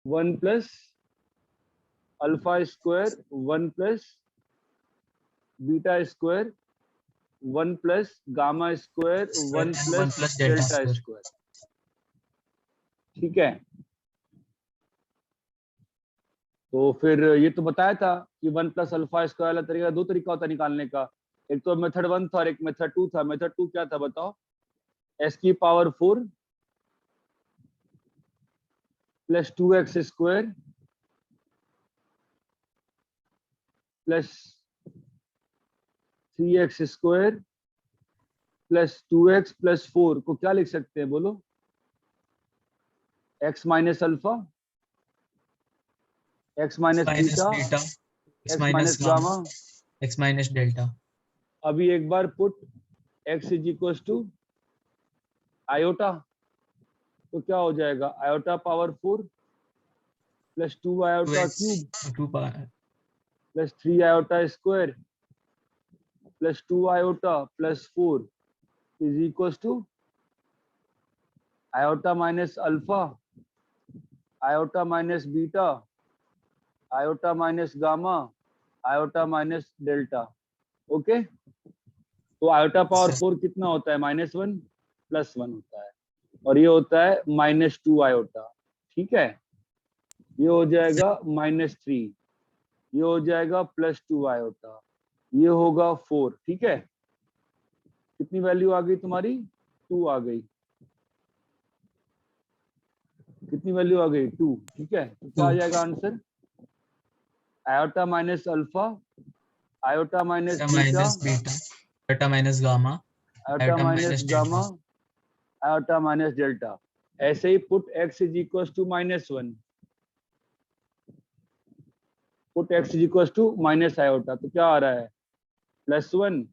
1 plus alpha square 1 plus beta square 1 plus gamma square 1 plus delta square. ठीक है, तो फिर ये तो बताया था कि 1 प्लस अल्फा स्क्वायर वाला तरीका, दो तरीका होता है निकालने का, एक तो मेथड 1 था और एक मेथड 2 था। मेथड 2 क्या था बताओ? s की power 4 plus 2x square plus 3x square plus 2x plus 4 को क्या लिख सकते हैं बोलो? x minus alpha, x minus beta, x minus gamma, x minus delta. अभी एक बार put x is equal to iota, तो क्या हो जाएगा? Iota power 4 plus 2 iota cube plus 3 iota square plus 2 iota plus 4 is equal to iota minus alpha, iota minus beta, iota minus gamma, iota minus delta. Okay, तो iota power 4 कितना होता है? -1 plus 1 होता है, और ये होता है -2 आयोटा। ठीक है, ये हो जाएगा -3, ये हो जाएगा +2 आयोटा, ये होगा 4। ठीक है, कितनी वैल्यू आ गई तुम्हारी? 2 आ गई। कितनी वैल्यू आ गई? 2। ठीक है, तो क्या आ जाएगा answer? Iota minus alpha, iota minus beta, iota minus gamma, iota minus gamma, iota minus delta. ऐसे ही put x is equal to -1, put x is equal to minus iota, तो क्या आ रहा है? +1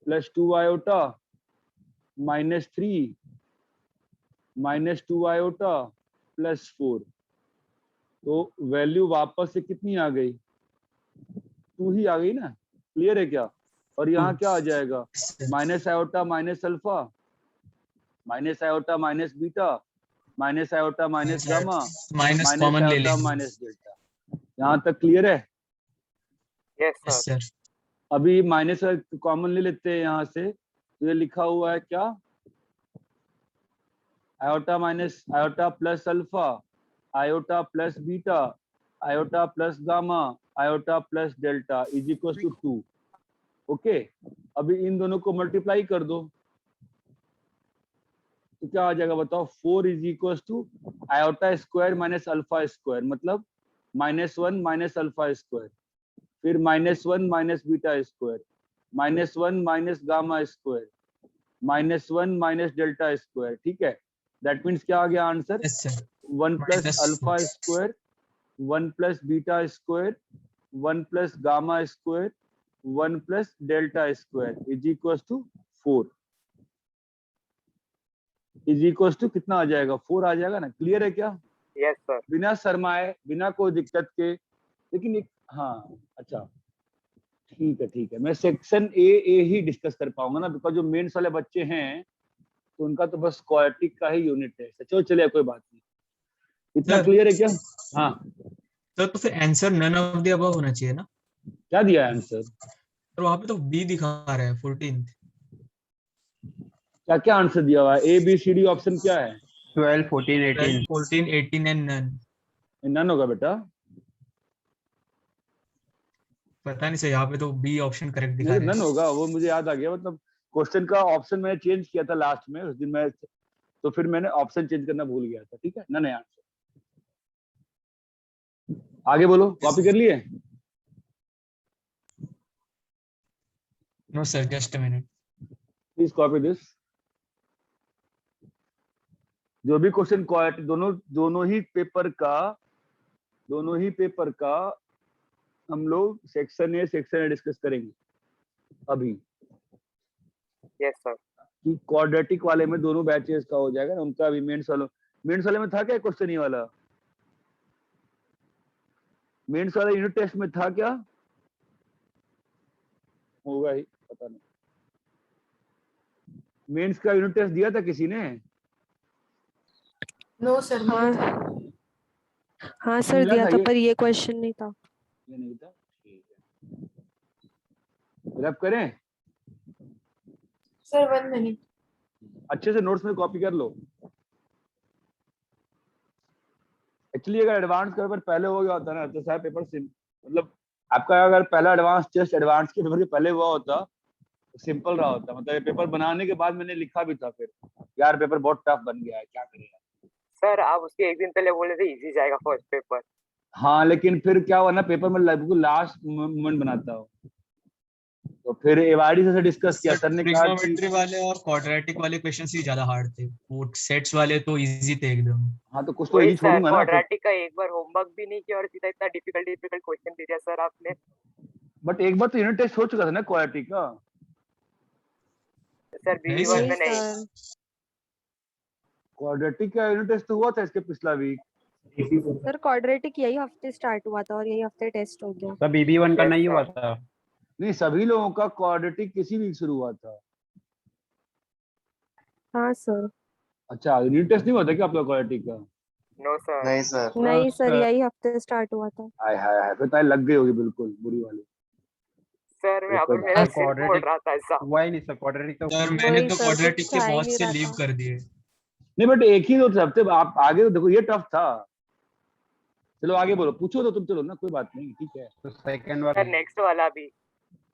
प्लस 2 आयोटा -3 -2 आयोटा प्लस 4, तो value वापस से कितनी आ गई? 2 ही आ गई ना। क्लियर है क्या? और यहाँ क्या आ जाएगा? Minus iota minus alpha, minus iota minus beta, minus iota minus gamma, minus minus common ले आयोटा लेंगे। Minus delta. यहाँ तक क्लियर है? Yes sir. अभी माइनस कॉमन ले लेते हैं यहाँ से, तो ये लिखा हुआ है क्या? Iota minus iota plus alpha, iota plus beta, iota plus gamma, iota plus delta is equal to 2। Okay, अभी इन दोनों को मल्टीप्लाई कर दो, तो क्या आ जाएगा बताओ? 4 is equal to iota square minus alpha square, मतलब -1 माइनस अल्फा स्क्वायर, फिर -1 minus beta square, -1 minus gamma square, -1 minus delta square. ठीक है, दैट मीन्स क्या आ गया answer? 1 plus alpha square, 1 plus beta square, 1 plus gamma square, 1 plus delta square is equal to 4। Is equal to कितना आ जाएगा? 4 आ जाएगा ना। क्लियर है क्या? Yes sir. बिना शर्माए, बिना कोई दिक्कत के। लेकिन एक, हाँ अच्छा ठीक है, ठीक है, मैं सेक्शन ए ही डिस्कस कर पाऊंगा ना, बिकॉज जो मेंस वाले बच्चे हैं तो उनका तो बस क्वाड्रेटिक का ही यूनिट है। चलो चलिए, कोई बात नहीं। इतना क्लियर है क्या? हाँ तो फिर answer none of the above होना चाहिए ना? क्या दिया है आंसर? तो वहां पे तो बी दिखा रहा है 14। क्या क्या आंसर दिया हुआ है? A B C D option क्या है? 12, 14, 18। 14, 18 एंड नन। नन होगा बेटा। पता नहीं सर, यहाँ पे तो बी ऑप्शन करेक्ट दिखा नहीं, रहा नन है। होगा, वो मुझे याद आ गया। मतलब क्वेश्चन का ऑप्शन मैंने चेंज किया था लास्ट में उस दिन मैं, तो फिर मैंने ऑप्शन चेंज करना भूल गया था। ठीक है, नन है आंसर। आगे बोलो, कॉपी कर लिए? No sir, just a minute. Please copy this. जो भी क्वेश्चन दोनों ही पेपर का हम लोग सेक्शन ए डिस्कस करेंगे अभी। Yes sir. कि क्वाड्रेटिक वाले में दोनों बैचेस का हो जाएगा ना, उनका भी मेंस वाले में था क्या क्वेश्चन? ये वाला मेंस वाला यूनिट टेस्ट में था क्या? होगा ही, पता नहीं। मेंस का यूनिट टेस्ट दिया था किसी ने? No sir. हाँ सर मिला दिया था था ये? पर ये क्वेश्चन नहीं था। ये नहीं था, ठीक है। फिलअप करें? Sir 1 minute. अच्छे से नोट्स में कॉपी कर लो। एक्चुअली अगर एडवांस का पेपर पहले हो गया होता ना तो शायद पेपर मतलब आपका अगर पहला एडवांस टेस्ट एडवांस के पेपर के पहले हुआ होता तो सिंपल रहा होता। मतलब ये पेपर बनाने के बाद मैंने लिखा भी था फिर यार पेपर बहुत टफ बन गया है, क्या करें। सर आप उसके एक दिन पहले बोले थे इजी जाएगा फर्स्ट पेपर। हाँ लेकिन फिर क्या हुआ ना, पेपर में बिल्कुल लास्ट मोमेंट बनाता हूँ तो फिर एवाडी से डिस्कस किया, सर ने कहा कि ट्रिग्नोमेट्री वाले और क्वाड्रेटिक वाले क्वेश्चंस ही ज्यादा हार्ड थे, वो सेट्स वाले तो इजी थे एकदम। हाँ तो कुछ तो वही यही सर, छोड़ूंगा ना। तो क्वाड्रेटिक का एक बार होमवर्क भी नहीं किया और सीधा इतना डिफिकल्ट क्वेश्चन दे दिया सर आपने। बट एक बार तो यूनिट टेस्ट हो चुका था ना क्वालिटी का। सर नहीं BB1 नहीं में नहीं। सर, क्वाड्रेटिक का यूनिट टेस्ट तो हुआ था इसके पिछला वीक। सर क्वाड्रेटिक यही हफ्ते स्टार्ट हुआ था और यही हफ्ते टेस्ट हो गया। तब BB1 का Yes, नहीं हुआ sir. था। नहीं सभी लोगों का क्वाड्रेटिक किसी वीक शुरू हुआ था। हाँ सर। अच्छा यूनिट टेस्ट नहीं हुआ था क्या आप लोग क्वाड्रेटिक का? No sir. नहीं सर। नहीं सर सर। यही हफ्ते स्टार्ट हुआ था। हाय हाय हाय, फिर तो लग गई होगी बिल्कुल बुरी वाली। सर मैं अब कोई मेरा बात सिर नहीं। फोड़ रहा था ऐसा। हुआ ही नहीं सर, क्वाड्रेटिक तो सर वही मैंने तो सर, क्वाड्रेटिक कुछ के आ ही बहुत नहीं से रहा लीव था। कर दिए। नहीं बट एक ही दो हफ्ते आप आगे तो देखो ये टफ था। चलो आगे बोलो, पूछो तो तुम, चलो ना कोई बात नहीं, ठीक है। तो सेकंड सर वाला नेक्स्ट वाला भी।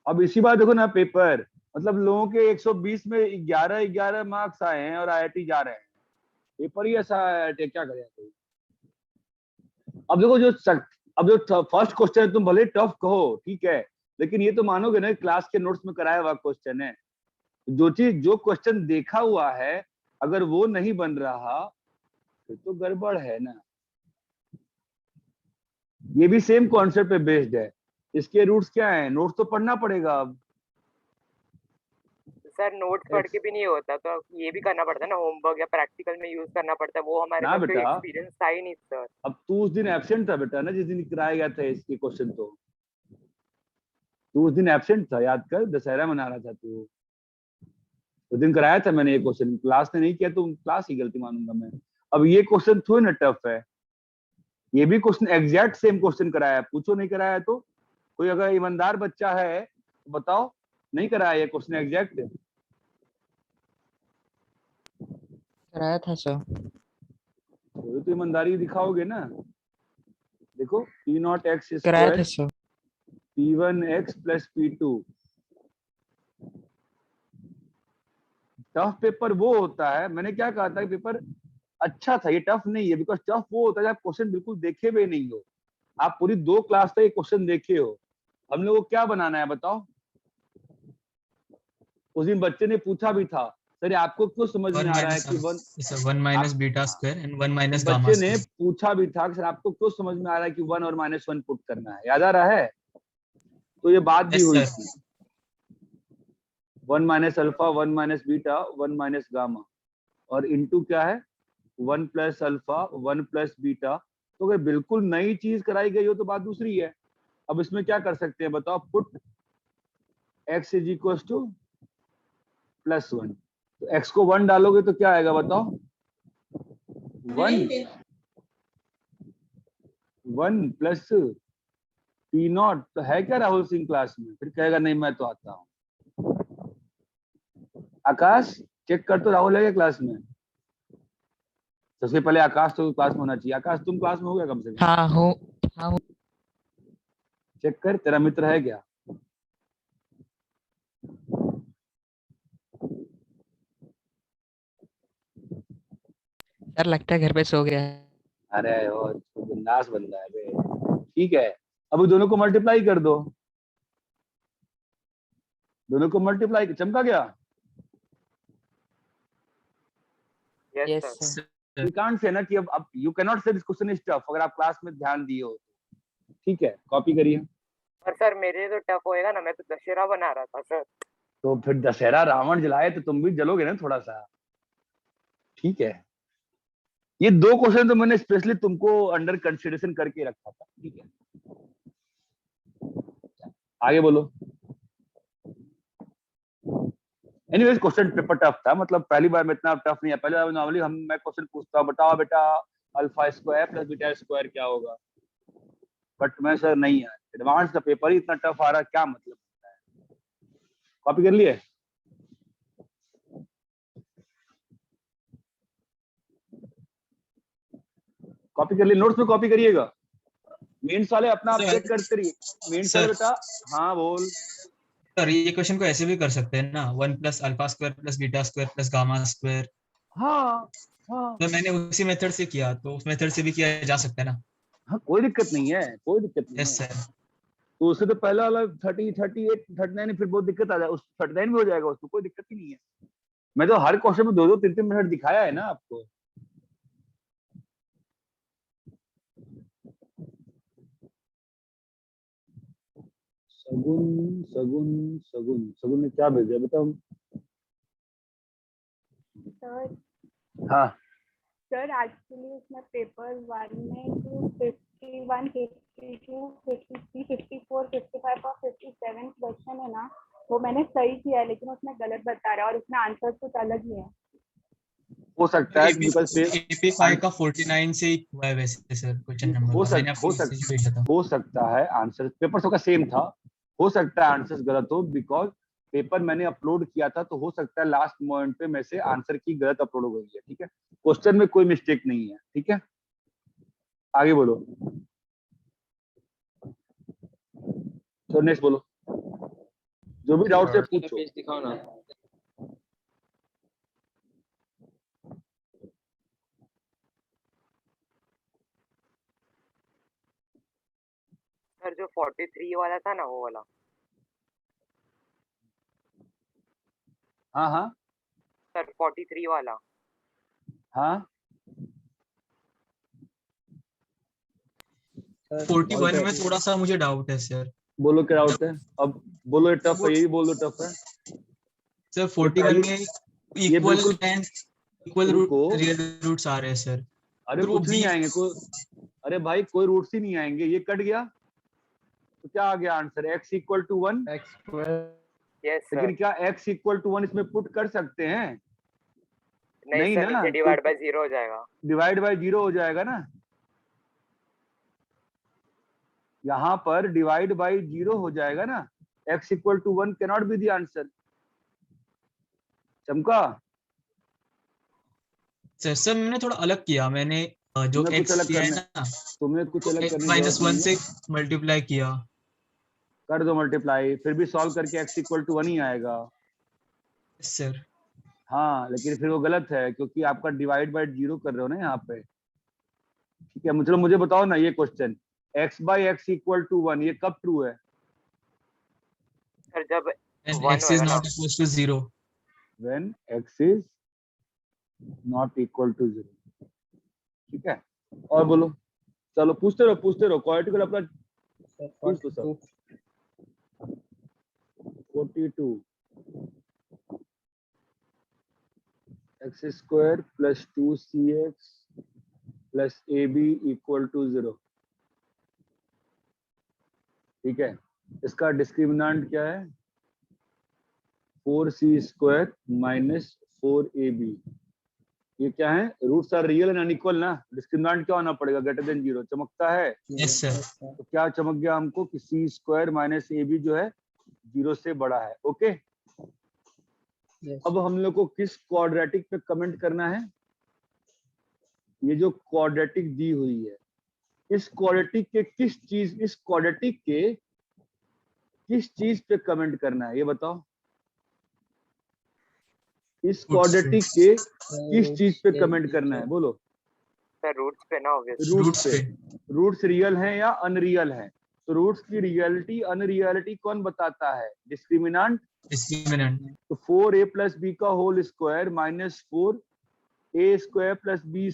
अब इसी बात देखो ना, पेपर मतलब लोगों के 120 में 11 मार्क्स आए हैं और IIT जा रहे हैं। पेपर ही ऐसा है, क्या करें कोई। अब देखो अब जो फर्स्ट क्वेश्चन है तुम भले टफ कहो ठीक है, लेकिन ये तो मानोगे ना क्लास के नोट्स में कराया हुआ क्वेश्चन है। जो क्वेश्चन देखा हुआ है अगर वो नहीं बन रहा फिर तो गड़बड़ है ना। ये भी सेम कॉन्सेप्ट पे बेस्ड है। इसके रूट्स क्या हैं, नोट्स तो पढ़ना पड़ेगा। अब सर नोट्स पढ़ के भी नहीं होता तो ये भी करना पड़ता है ना, होमवर्क या प्रैक्टिकल में यूज करना पड़ता है। वो हमारे ना पास कोई बेटा। एक्सपीरियंस था ही नहीं सर। अब तू उस दिन एब्सेंट था बेटा ना, जिस दिन कराया गया था इसके क्वेश्चन। तो तू उस दिन एब्सेंट था, याद कर, दशहरा मना रहा था तू। उस दिन कराया था मैंने ये क्वेश्चन, क्लास ने नहीं किया तो क्लास की गलती मानूंगा मैं। अब ये क्वेश्चन थोड़ी ना टफ है, ये भी क्वेश्चन एग्जैक्ट सेम क्वेश्चन कराया है, पूछो नहीं कराया तो। कोई अगर ईमानदार बच्चा है तो बताओ, नहीं कराया ये क्वेश्चन एग्जैक्ट है? कराया था सर। तो ईमानदारी दिखाओगे ना। देखो P0x कराया था square sir. P1x plus P2। Tough paper वो होता है, मैंने क्या कहा था कि पेपर अच्छा था, ये टफ नहीं है। बिकॉज टफ वो होता है जब क्वेश्चन बिल्कुल देखे हुए नहीं हो, आप पूरी 2 क्लास तक ये क्वेश्चन देखे हो। हम लोग को क्या बनाना है बताओ। उस दिन बच्चे ने पूछा भी था, सर आपको क्यों समझ में आ रहा है कि 1 minus beta square and 1 minus gamma बच्चे ने स्क्वायर। पूछा भी था कि सर आपको क्यों समझ में आ रहा है कि 1 और -1 पुट करना है, याद आ रहा है? तो ये बात भी Yes, हुई sir. थी। 1 minus alpha 1 minus beta 1 minus gamma और इनटू क्या है 1 प्लस अल्फा 1 प्लस बीटा। तो अगर बिल्कुल नई चीज कराई गई हो तो बात दूसरी है। अब इसमें क्या कर सकते हैं बताओ, put x is equal to +1। तो x को 1 डालोगे तो क्या आएगा बताओ, 1 प्लस P0। तो है क्या राहुल सिंह क्लास में? फिर कहेगा नहीं मैं तो आता हूँ। आकाश चेक कर तो राहुल है क्या क्लास में? सबसे पहले आकाश तो क्लास में होना चाहिए। आकाश तुम क्लास में हो गया कम से कम? हाँ हो। हाँ हो। चेक कर तेरा मित्र है क्या? सर लगता है घर पे सो गया है। अरे वो बिंदास बंदा है बे। ठीक है, अब दोनों को मल्टीप्लाई कर दो। दोनों को मल्टीप्लाई, चमका गया? Yes yes sir. Sir. You can't say ना कि अब यू कैन नॉट से दिस क्वेश्चन इज टफ अगर आप क्लास में ध्यान दिए हो। ठीक है, कॉपी करिए। पर सर मेरे तो टफ होएगा ना, मैं तो दशहरा बना रहा था सर। तो फिर दशहरा रावण जलाए तो तुम भी जलोगे ना थोड़ा सा। ठीक है, ये 2 क्वेश्चन तो मैंने स्पेशली तुमको अंडर कंसिडरेशन करके रखा था। ठीक है, आगे बोलो। एनीवेज क्वेश्चन पेपर टफ था, मतलब पहली बार में इतना टफ नहीं है। पहली बार नॉर्मली मैं क्वेश्चन पूछता हूँ, बताओ बेटा alpha square plus beta square क्या होगा। बट मैं सर नहीं है, एडवांस का पेपर ही इतना टफ आ रहा है, क्या मतलब होता है। कॉपी कर लिए? कॉपी कर लिए? नोट्स में कॉपी करिएगा। मेंस वाले अपना आप चेक करते रहिए। मेंस वाले बेटा, हाँ बोल। सर ये क्वेश्चन को ऐसे भी कर सकते हैं ना, 1 + alpha square + beta square + gamma square. हाँ हाँ तो मैंने उसी मेथड से किया, तो उस मेथड से भी किया जा सकता है ना। हाँ, कोई दिक्कत नहीं है, कोई दिक्कत नहीं यस है। सर। तो उससे तो पहला वाला 30, 38, 39 फिर बहुत दिक्कत आ जाए, उस 39 भी हो जाएगा, उसको कोई दिक्कत ही नहीं है। मैं तो हर क्वेश्चन में 2-2, 3-3 मिनट दिखाया है ना आपको। सगुन सगुन सगुन सगुन ने क्या भेजा बताओ? सर हाँ सर एक्चुअली उसमें पेपर 1 में जो 51, 52, 53, 54, 55 और 57 क्वेश्चन है ना, वो मैंने सही किया है, लेकिन उसमें गलत बता रहा है और उसमें आंसर कुछ अलग ही है। हो सकता है बिकॉज AP 5 का 49 से ही हुआ है वैसे सर क्वेश्चन नंबर। मैंने आपको मैसेज भेजा था। हो सकता है आंसर पेपर सबका सेम था, हो सकता है आंसर गलत हो, बिकॉज पेपर मैंने अपलोड किया था, तो हो सकता है लास्ट मोमेंट पे में से आंसर की गलत अपलोड हो गई है। ठीक है, क्वेश्चन में कोई मिस्टेक नहीं है। ठीक है, आगे बोलो। तो नेक्स्ट बोलो, जो भी डाउट है पूछो। पेज दिखाओ ना। सर जो 43 वाला था ना, वो वाला। हाँ हाँ सर 43 वाला। हाँ 41 में थोड़ा सा मुझे डाउट है सर। बोलो क्या डाउट है, अब बोलो। टफ है, यही बोल दो टफ है। सर 41 में ये इक्वल बिल्कुल एंड इक्वल रुको। रियल रूट्स आ रहे हैं सर। अरे फिर वो कुछ नहीं B आएंगे कोई, अरे भाई कोई रूट्स ही नहीं आएंगे। ये कट गया तो क्या आ गया आंसर? x = 1। Yes sir. लेकिन क्या x = 1 इसमें पुट कर सकते हैं? नहीं सर, ना, नीचे डिवाइड बाय 0 हो जाएगा। डिवाइड बाय 0 हो जाएगा ना, यहाँ पर डिवाइड बाय 0 हो जाएगा ना। x = 1 cannot be the answer. चमका, सर मैंने थोड़ा अलग किया। मैंने जो तुम्हें कुछ x अलग किया है करना है, ना, तुम्हें कुछ अलग करने की जरूरत -1 नहीं है। से मल्टीप्लाई किया। कर दो मल्टीप्लाई, फिर भी सॉल्व करके x = 1 ही आएगा। सर हाँ, लेकिन फिर वो गलत है, क्योंकि आपका डिवाइड बाय 0 कर रहे हो ना यहाँ पे। ठीक है, चलो मुझे बताओ ना ये क्वेश्चन, x/x = 1 ये कब ट्रू है? सर जब and 1 x is होएगा ना। not equals to 0। When x is not equal to 0। ठीक है, और बोलो। चलो पूछते रहो क्वाड्रेटिक अपना पूछ लो सब। 42 x² + 2cx + ab = 0। ठीक है, इसका डिस्क्रिमिनेंट क्या है? 4c² - 4ab। ये क्या है? Roots are real and unequal ना, डिस्क्रिमिनेंट क्या होना पड़ेगा? >0। चमकता है? Yes sir. तो क्या चमक गया हमको कि c² - ab जो है 0 से बड़ा है। ओके, अब हम लोग को किस क्वाड्रेटिक पे कमेंट करना है? ये जो क्वाड्रेटिक दी हुई है, इस क्वाड्रेटिक के किस चीज पे कमेंट करना है, ये बताओ। इस क्वाड्रेटिक के किस चीज पे कमेंट करना है, बोलो। सर रूट्स पे ना, ऑब्वियसली। रूट्स पे। रूट्स रियल हैं या अनरियल हैं? तो रूट्स की रियलिटी अनरियलिटी कौन बताता है? डिस्क्रिमिनेंट। तो 4a + b का whole square -4a² + b²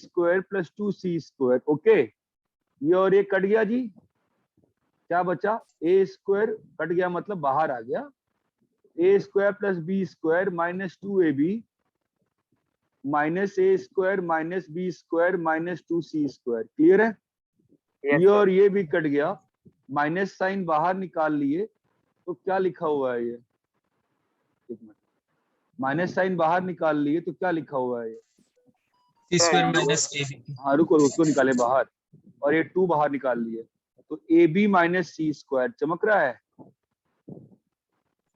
+ 2c²। Okay, ये और ये कट गया जी, क्या बचा? a² कट गया मतलब बाहर आ गया। a² + b² - 2ab -a² - b² - 2c²। Clear है? Yes, ये और ये भी कट गया, माइनस साइन बाहर निकाल लिए, तो क्या लिखा हुआ है ये? एक मिनट, माइनस साइन बाहर निकाल लिए तो क्या लिखा हुआ है ये? c² - ab। हाँ रुको, उसको निकाले बाहर, और ये 2 बाहर निकाल लिए। तो A B minus C square चमक रहा है।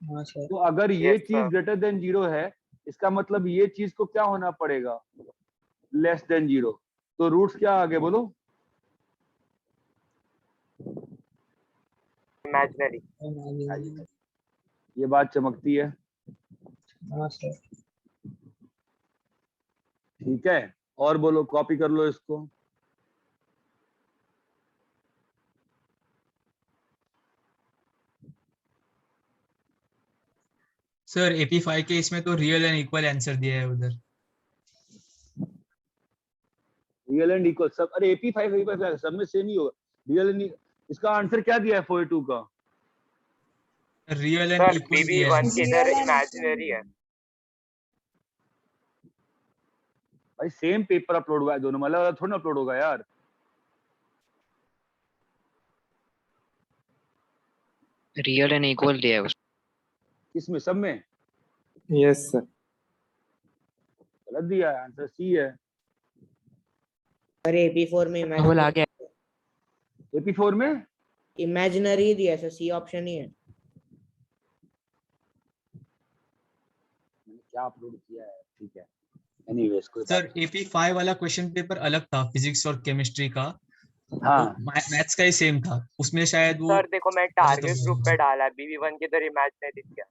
हाँ सर। तो अगर ये Yes, चीज sir. ग्रेटर देन 0 है, इसका मतलब ये चीज को क्या होना पड़ेगा, लेस देन 0। तो रूट्स क्या आगे बोलो, इमेजिनरी। ये बात चमकती है। हाँ सर। ठीक है, और बोलो, कॉपी कर लो इसको। सर AP5 के इसमें तो रियल एंड इक्वल आंसर दिया है उधर। रियल एंड इक्वल सब, अरे AP5 सब में सेम ही होगा। रियल एंड, इसका आंसर क्या दिया है 42 का? Real and sir equal BB दिया 1 है। के इधर इमेजिनरी है। भाई सेम पेपर अपलोड हुआ है दोनों, मतलब थोड़ा अपलोड होगा यार। रियल एंड इक्वल दिया है उसमें। किसमें, सब में? Yes sir. गलत दिया है, आंसर सी है। सर AP4 में बोल आ गया। AP4 में इमेजिनरी दिया सर, सी ऑप्शन ही है। मैंने क्या अपलोड किया है, ठीक है। एनीवेज कोई सर AP5 वाला क्वेश्चन पेपर अलग था फिजिक्स और केमिस्ट्री का। हाँ मैथ्स का ही सेम था उसमें, शायद वो सर देखो मैं टारगेट ग्रुप पे डाला है, BB 1 के इधर इमेजिनरी दिया।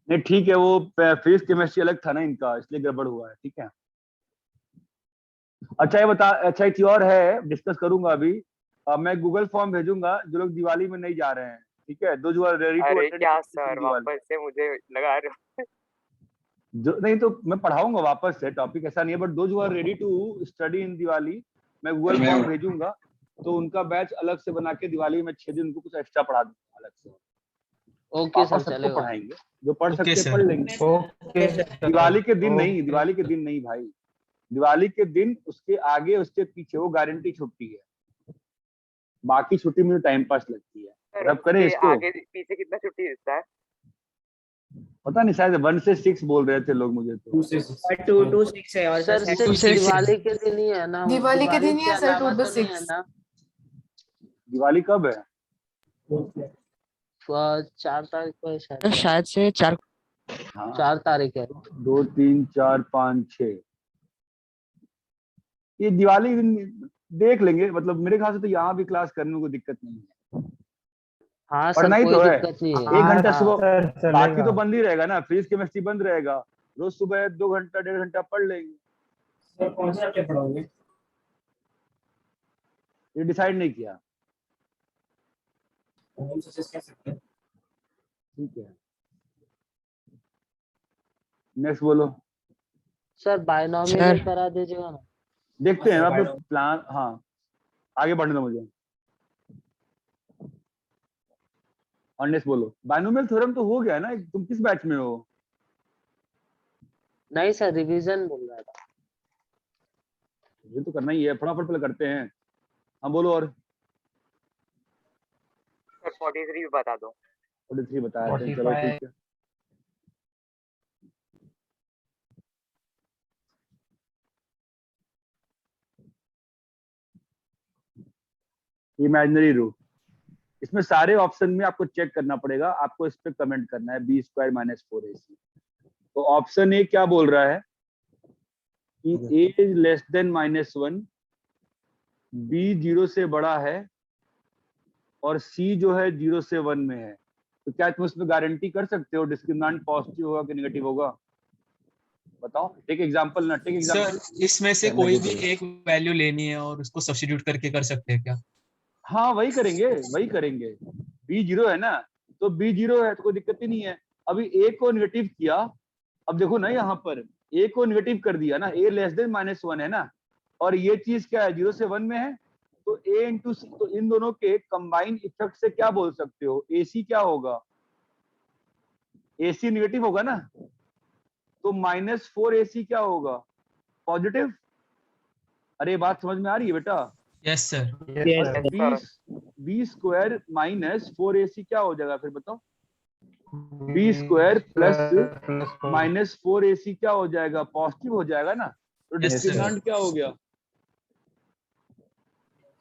नहीं ठीक है, वो फिजिक्स केमिस्ट्री अलग था ना इनका, इसलिए गड़बड़ हुआ है। ठीक है, अच्छा ये बता, अच्छा एक चीज और है, डिस्कस करूंगा अभी। मैं गूगल फॉर्म भेजूंगा जो लोग दिवाली में नहीं जा रहे हैं, ठीक है, दो जो रेडी टू अरे अटेंड क्या सर वापस से मुझे लगा रहे हो। जो नहीं तो मैं पढ़ाऊंगा वापस से, टॉपिक ऐसा नहीं है, बट दो जो are ready to study in Diwali, मैं गूगल फॉर्म भेजूंगा, तो उनका बैच अलग से बना के दिवाली में 6 दिन उनको कुछ एक्स्ट्रा पढ़ा दूंगा अलग से। ओके पापा सर, सबको चलेगा। पढ़ाएंगे, जो पढ़ ओके सकते सर। पढ़ लेंगे। ओके दिवाली के दिन नहीं, दिवाली के दिन नहीं भाई, दिवाली के दिन उसके आगे उसके पीछे वो गारंटी छुट्टी है, बाकी छुट्टी में टाइम पास लगती है। सर अब करें उसके इसको, आगे पीछे कितना छुट्टी देता है? पता नहीं, शायद 1 से 6 बोल रहे थे लोग मुझे तो। 2 to 6 है और सर सर सिर्फ 2 दिवाली के दिन ही है ना? दिवाली के दिन ही है सर, अलावा 2 to तो नहीं है 6। ना? दिवाली कब है? 4 तारीख को है शायद। शायद से 4। हाँ 4 तारीख है। 2 3 4 5 6, ये दिवाली दिन देख लेंगे। मतलब मेरे ख्याल से तो यहाँ भी क्लास करने में कोई दिक्कत नहीं है, हाँ सर, पढ़ना ही कोई तो है। दिक्कत नहीं है। 1 घंटा हाँ, सुबह, बाकी तो बंद ही रहेगा ना, फिजिक्स केमिस्ट्री बंद रहेगा, रोज सुबह 2 घंटा 1.5 घंटा पढ़ लेंगे। सर कौन से चैप्टर पढ़ोगे? ये डिसाइड नहीं किया। हम सजेस्ट कर सकते हैं। ठीक है, नेक्स्ट बोलो। सर बायनॉमिनल करा दीजिएगा ना। देखते हैं अच्छा, आप लोग प्लान। हाँ आगे बढ़ने दो मुझे, और नेक्स्ट बोलो। बायनोमियल थ्योरम तो हो गया ना, तुम किस बैच में हो? नहीं सर, रिवीजन बोल रहा था। ये तो करना ही है, फटाफट पहले करते हैं। हाँ बोलो। और सर 43 भी बता दो। 43 बताया थे, चलो ठीक है। इमेजिनरी रूट, इसमें सारे ऑप्शन में आपको चेक करना पड़ेगा, आपको इस पे कमेंट करना है b² - 4ac। तो ऑप्शन ए क्या बोल रहा है कि a is less than -1, b 0 से बड़ा है और c जो है 0 से 1 में है। तो क्या तुम इसमें गारंटी कर सकते हो डिस्क्रिमिनेंट पॉजिटिव होगा कि नेगेटिव होगा? बताओ, टेक एग्जांपल ना, टेक एग्जांपल। सर इसमें से कोई भी एक वैल्यू लेनी है और उसको सब्स्टिट्यूट करके कर सकते हैं क्या? हाँ वही करेंगे, वही करेंगे। b 0 है ना, तो b 0 है तो कोई दिक्कत ही नहीं है। अभी a को नेगेटिव किया, अब देखो ना यहाँ पर a को नेगेटिव कर दिया ना, a लेस देन -1 है ना, और ये चीज क्या है 0 से 1 में है, तो a इंटू सी, तो इन दोनों के कंबाइन इफेक्ट से क्या बोल सकते हो, ac क्या होगा, ac नेगेटिव होगा ना, तो -4ac क्या होगा, पॉजिटिव। अरे बात समझ में आ रही है बेटा? Yes sir. b² - 4ac क्या हो जाएगा फिर बताओ? b² + -4ac क्या हो जाएगा, पॉजिटिव हो जाएगा ना। तो Yes, sir. डिस्क्रिमिनेंट क्या हो गया?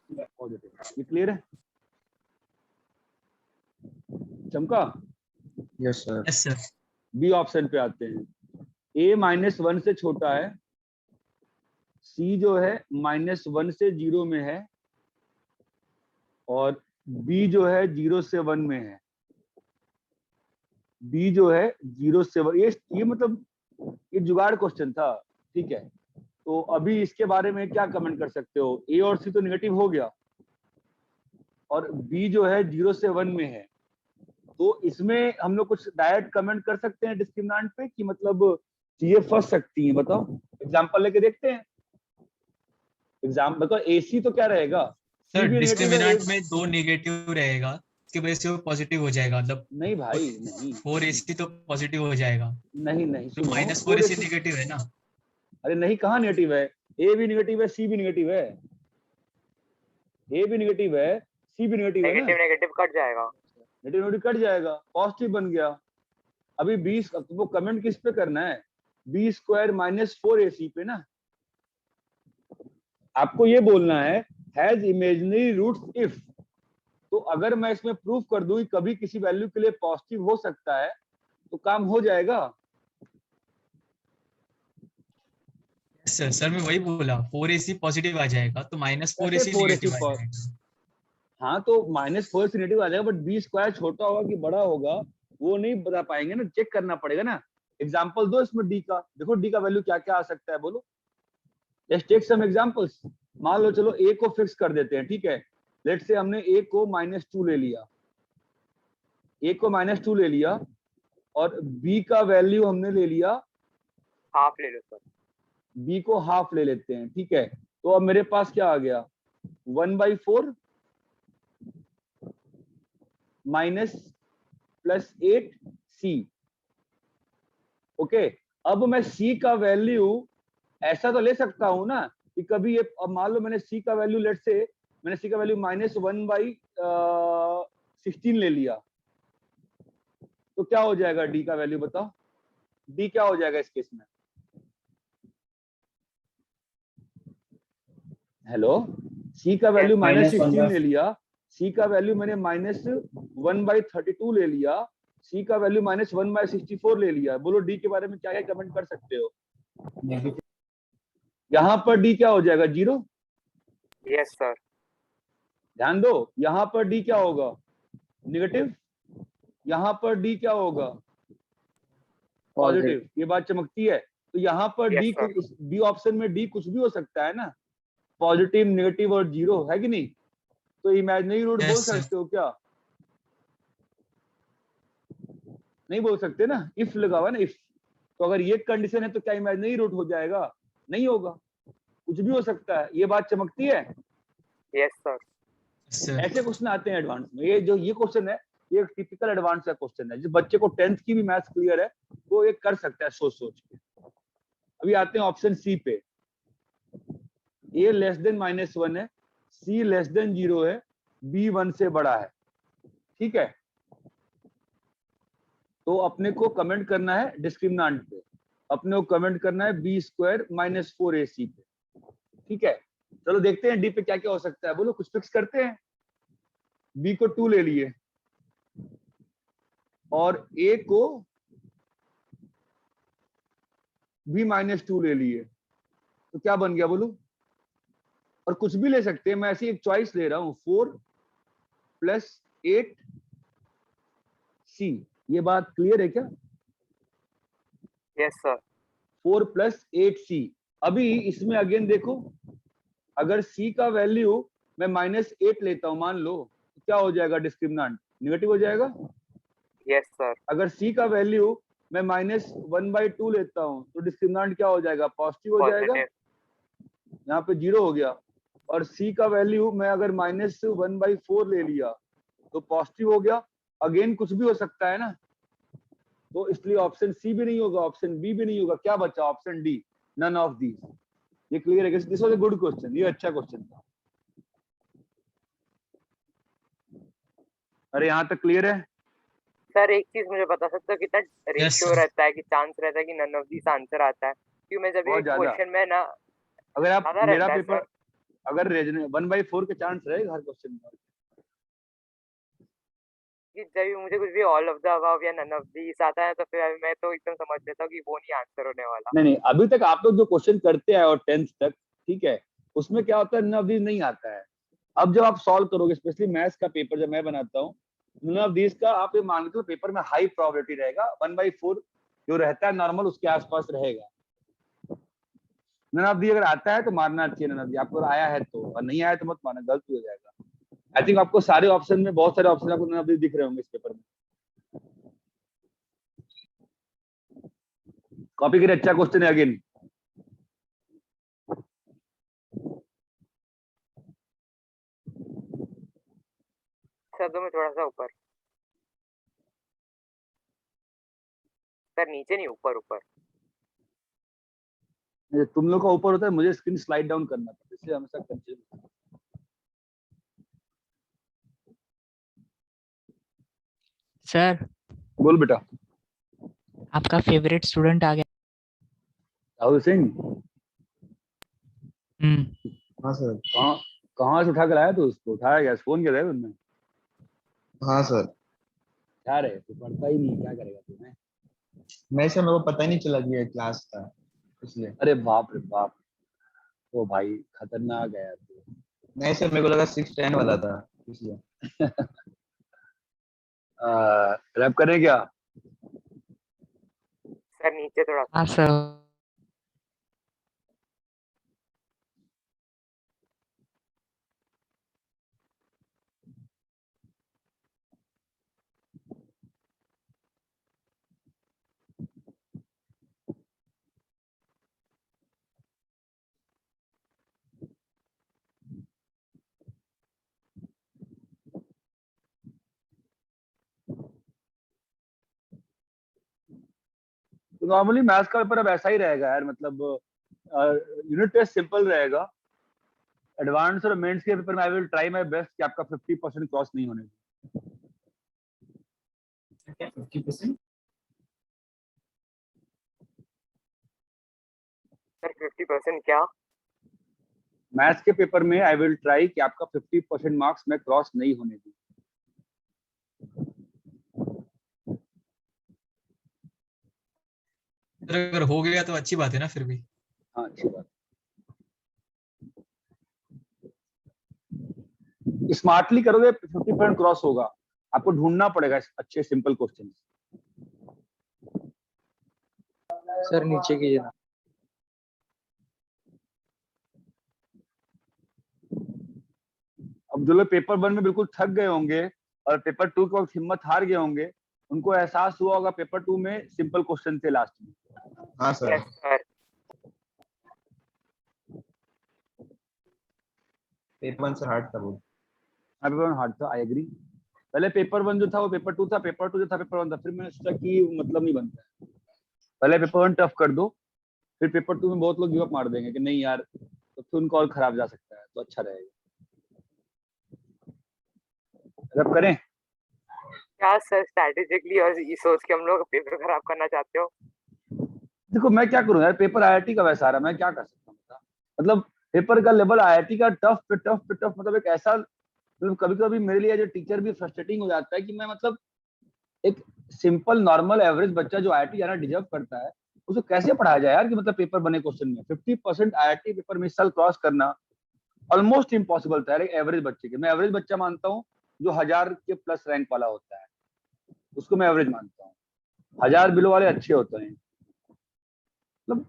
पॉजिटिव। ये क्लियर है? चमका? Yes sir. Yes sir. B option पे आते हैं। a -1 से छोटा है, c जो है -1 से 0 में है, और b जो है 0 से 1 में है। b जो है 0 से 1, ये मतलब ये जुगाड़ क्वेश्चन था, ठीक है। तो अभी इसके बारे में क्या कमेंट कर सकते हो? a और c तो नेगेटिव हो गया, और b जो है 0 से 1 में है, तो इसमें हम लोग कुछ डायरेक्ट कमेंट कर सकते हैं डिस्क्रिमिनेंट पे कि मतलब चीजें फंस सकती हैं? बताओ, एग्जांपल लेके देखते हैं। एग्जाम्पल बताओ, ac तो क्या रहेगा? C सर भी नेगेटिव है, डिस्क्रिमिनेंट में 2 नेगेटिव रहेगा, इसकी वजह से वो पॉजिटिव हो जाएगा, मतलब नहीं भाई नहीं 4ac तो पॉजिटिव हो जाएगा, नहीं नहीं, तो सुनो, -4ac नेगेटिव है ना। अरे नहीं, कहाँ नेगेटिव है? a भी नेगेटिव है, c भी नेगेटिव है, a भी नेगेटिव है, c भी नेगेटिव है ना, नेगेटिव नेगेटिव कट जाएगा। नेगेटिव नेगेटिव कट जाएगा, पॉजिटिव बन गया। अभी 20 वो कमेंट किस पे करना है? b² - 4ac पे ना। आपको ये बोलना है हैज इमेजिनरी रूट्स इफ, तो अगर मैं इसमें प्रूफ कर दूं कि कभी किसी वैल्यू के लिए पॉजिटिव हो सकता है तो काम हो जाएगा। सर सर मैं वही बोला, 4ac पॉजिटिव आ जाएगा तो -4ac कैसे 4ac नेगेटिव आ जाएगा। हाँ तो -4 नेगेटिव आ जाएगा, बट b² छोटा होगा कि बड़ा होगा वो नहीं बता पाएंगे ना, चेक करना पड़ेगा ना। एग्जाम्पल दो इसमें d का, देखो d का वैल्यू क्या क्या आ सकता है, बोलो। Let's take some examples. मान लो चलो a को फिक्स कर देते हैं, ठीक है। लेट्स से हमने a को -2 ले लिया, a को -2 ले लिया, और b का वैल्यू हमने ले लिया, हाफ ले लो सर। b को हाफ ले लेते हैं, ठीक है। तो अब मेरे पास क्या आ गया? 1/4 -+8c। ओके, अब मैं c का वैल्यू ऐसा तो ले सकता हूं ना कि कभी ये, अब मान लो मैंने c का वैल्यू, लेट से मैंने c का वैल्यू -1/16 ले लिया, तो क्या हो जाएगा d का वैल्यू? बताओ d क्या हो जाएगा इस केस में? हेलो, c का वैल्यू -16 ले लिया, c का वैल्यू मैंने -1/32 ले लिया, c का वैल्यू -1/64 ले लिया। बोलो d के बारे में क्या क्या कमेंट कर सकते हो? यहाँ पर d क्या हो जाएगा? 0। Yes sir. ध्यान दो, यहाँ पर d क्या होगा? नेगेटिव। यहाँ पर d क्या होगा? पॉजिटिव। ये बात चमकती है। तो यहाँ पर Yes, d कुछ, बी ऑप्शन में d कुछ भी हो सकता है ना, पॉजिटिव, नेगेटिव और 0, है कि नहीं? तो इमेजिनरी रूट Yes, बोल sir. सकते हो क्या? नहीं बोल सकते ना, इफ लगा हुआ ना, इफ। तो अगर ये कंडीशन है तो क्या इमेजिनरी रूट हो जाएगा? नहीं होगा, कुछ भी हो सकता है। ये बात चमकती है। Yes sir. सर ऐसे क्वेश्चन आते हैं एडवांस में। ये जो ये क्वेश्चन है, ये एक टिपिकल एडवांस का क्वेश्चन है। जिस बच्चे को 10th की भी मैथ्स क्लियर है वो ये कर सकता है सोच सोच के। अभी आते हैं ऑप्शन सी पे। a <-1 है, c <0 है, b 1 से बड़ा है, ठीक है। तो अपने को कमेंट करना है डिस्क्रिमिनेंट पे, अपने को कमेंट करना है b² - 4ac पे, ठीक है। चलो देखते हैं डी पे क्या क्या हो सकता है, बोलो कुछ फिक्स करते हैं। b को 2 ले लिए और a को b -2 ले लिए, तो क्या बन गया बोलो? और कुछ भी ले सकते हैं, मैं ऐसी एक चॉइस ले रहा हूं, 4 + 8c। ये बात क्लियर है क्या? Yes sir. 4 + 8c। अभी इसमें अगेन देखो, अगर c का वैल्यू मैं -8 लेता हूं मान लो, तो क्या हो जाएगा? डिस्क्रिमिनेंट नेगेटिव हो जाएगा। Yes sir. अगर c का वैल्यू मैं -1/2 लेता हूं तो डिस्क्रिमिनेंट क्या हो जाएगा? पॉजिटिव हो जाएगा। यहाँ पे 0 हो गया। और c का वैल्यू मैं अगर -1/4 ले लिया तो पॉजिटिव हो गया। अगेन कुछ भी हो सकता है ना, तो इसलिए ऑप्शन सी भी नहीं होगा, ऑप्शन बी भी नहीं होगा। क्या बचा? Option D, none of these. ये क्लियर है? This was a good question, ये अच्छा क्वेश्चन था। अरे यहाँ तक क्लियर है? सर एक चीज मुझे बता सकते हो कितना रेशियो sir. रहता है कि चांस रहता है कि नन ऑफ दिस आंसर आता है? क्योंकि मैं जब ये बहुत ज्यादा। क्वेश्चन में ना अगर आप ज्यादा मेरा रहता है पेपर सर। अगर 1/4 के चांस रहेगा हर क्वेश्चन में। कि जब भी मुझे कुछ भी ऑल ऑफ द अबव या नन ऑफ दीस आता है तो फिर मैं तो एकदम समझ लेता हूँ कि वो नहीं आंसर होने वाला। नहीं नहीं, अभी तक आप लोग जो क्वेश्चन करते हैं और 10th तक, ठीक है, उसमें क्या होता है, नन ऑफ दीस नहीं आता है। अब जब आप सॉल्व करोगे, स्पेशली मैथ्स का पेपर जब मैं बनाता हूँ, नन ऑफ दीस का आप ये मान लो पेपर में हाई प्रोबेबिलिटी रहेगा, 1/4 जो रहता है नॉर्मल उसके आसपास रहेगा। नन ऑफ दी अगर आता है तो मारना चाहिए, नन ऑफ दी आपको आया है तो, और नहीं आया तो मत मारना, गलत हो जाएगा। आई थिंक आपको सारे ऑप्शन में, बहुत सारे ऑप्शन आपको नन ऑफ दी दिख रहे होंगे इस पेपर में। कॉपी करिए, अच्छा क्वेश्चन है अगेन। शब्दों में थोड़ा सा ऊपर सर, नीचे नहीं, ऊपर ऊपर। तुम लोग का ऊपर होता है, मुझे स्क्रीन स्लाइड डाउन करना पड़ता है, इसलिए हमेशा कंफ्यूज। सर बोल बेटा। आपका फेवरेट स्टूडेंट आ गया। राहुल सिंह। हाँ सर। कहाँ से उठा कर आया तू उसको? उठाया गया, फोन किया था तुमने? हाँ सर। क्या रे, तू पढ़ता ही नहीं, क्या करेगा तू? नहीं सर, मेरे को पता ही नहीं चला कि ये क्लास था, इसलिए। अरे बाप रे बाप, ओ भाई खतरनाक है यार तू। नहीं सर, मेरे को लगा 610 वाला था, इसलिए। रैप करें क्या? सर नीचे थोड़ा सा। हाँ सर। तो नॉर्मली मैथ्स का पेपर अब ऐसा ही रहेगा यार, मतलब यूनिट टेस्ट सिंपल रहेगा। एडवांस और मेंस के पेपर में I will try my best कि आपका 50% क्रॉस नहीं होने दे। 50%? सर 50% क्या? मैथ्स के पेपर में आई विल ट्राई कि आपका 50% मार्क्स में क्रॉस नहीं होने दूं। अगर हो गया तो अच्छी बात है ना, फिर भी। हाँ अच्छी बात। स्मार्टली करोगे 50% क्रॉस होगा। आपको ढूंढना पड़ेगा अच्छे सिंपल क्वेश्चन। सर नीचे कीजिए ना। अब जो लोग पेपर 1 में बिल्कुल थक गए होंगे और पेपर 2 के वक्त हिम्मत हार गए होंगे, उनको एहसास हुआ होगा पेपर 2 में सिंपल क्वेश्चन थे लास्ट में। हाँ सर। Yes sir. पेपर 1 से हार्ड था वो। हाँ पेपर 1 हार्ड था, आई एग्री। पहले पेपर 1 जो था वो पेपर 2 था, पेपर 2 जो था पेपर 1 था। फिर मैंने सोचा कि मतलब नहीं बनता है, पहले पेपर 1 टफ कर दो, फिर पेपर 2 में बहुत लोग गिव अप मार देंगे कि नहीं यार, तो फिर उनको और खराब जा सकता है, तो अच्छा रहेगा। रब करें क्या सर स्ट्रेटेजिकली और ये सोच के हम लोग पेपर खराब करना चाहते हो? देखो मैं क्या करूं यार, पेपर आईआईटी का वैसा आ रहा, मैं क्या कर सकता हूँ बता? मतलब पेपर का लेवल आईआईटी का टफ पे टफ पे टफ, मतलब एक ऐसा, मतलब कभी कभी मेरे लिए जो टीचर भी फ्रस्ट्रेटिंग हो जाता है कि मैं मतलब एक सिंपल नॉर्मल एवरेज बच्चा जो आईआईटी जाना डिजर्व करता है, उसको कैसे पढ़ाया जाए यार कि मतलब पेपर बने क्वेश्चन में 50% आईआईटी पेपर में इस साल क्रॉस करना ऑलमोस्ट इम्पॉसिबल था एक एवरेज बच्चे के। मैं एवरेज बच्चा मानता हूँ जो 1000 के प्लस रैंक वाला होता है, उसको मैं एवरेज मानता हूँ। 1000 बिलो वाले अच्छे होते हैं। मतलब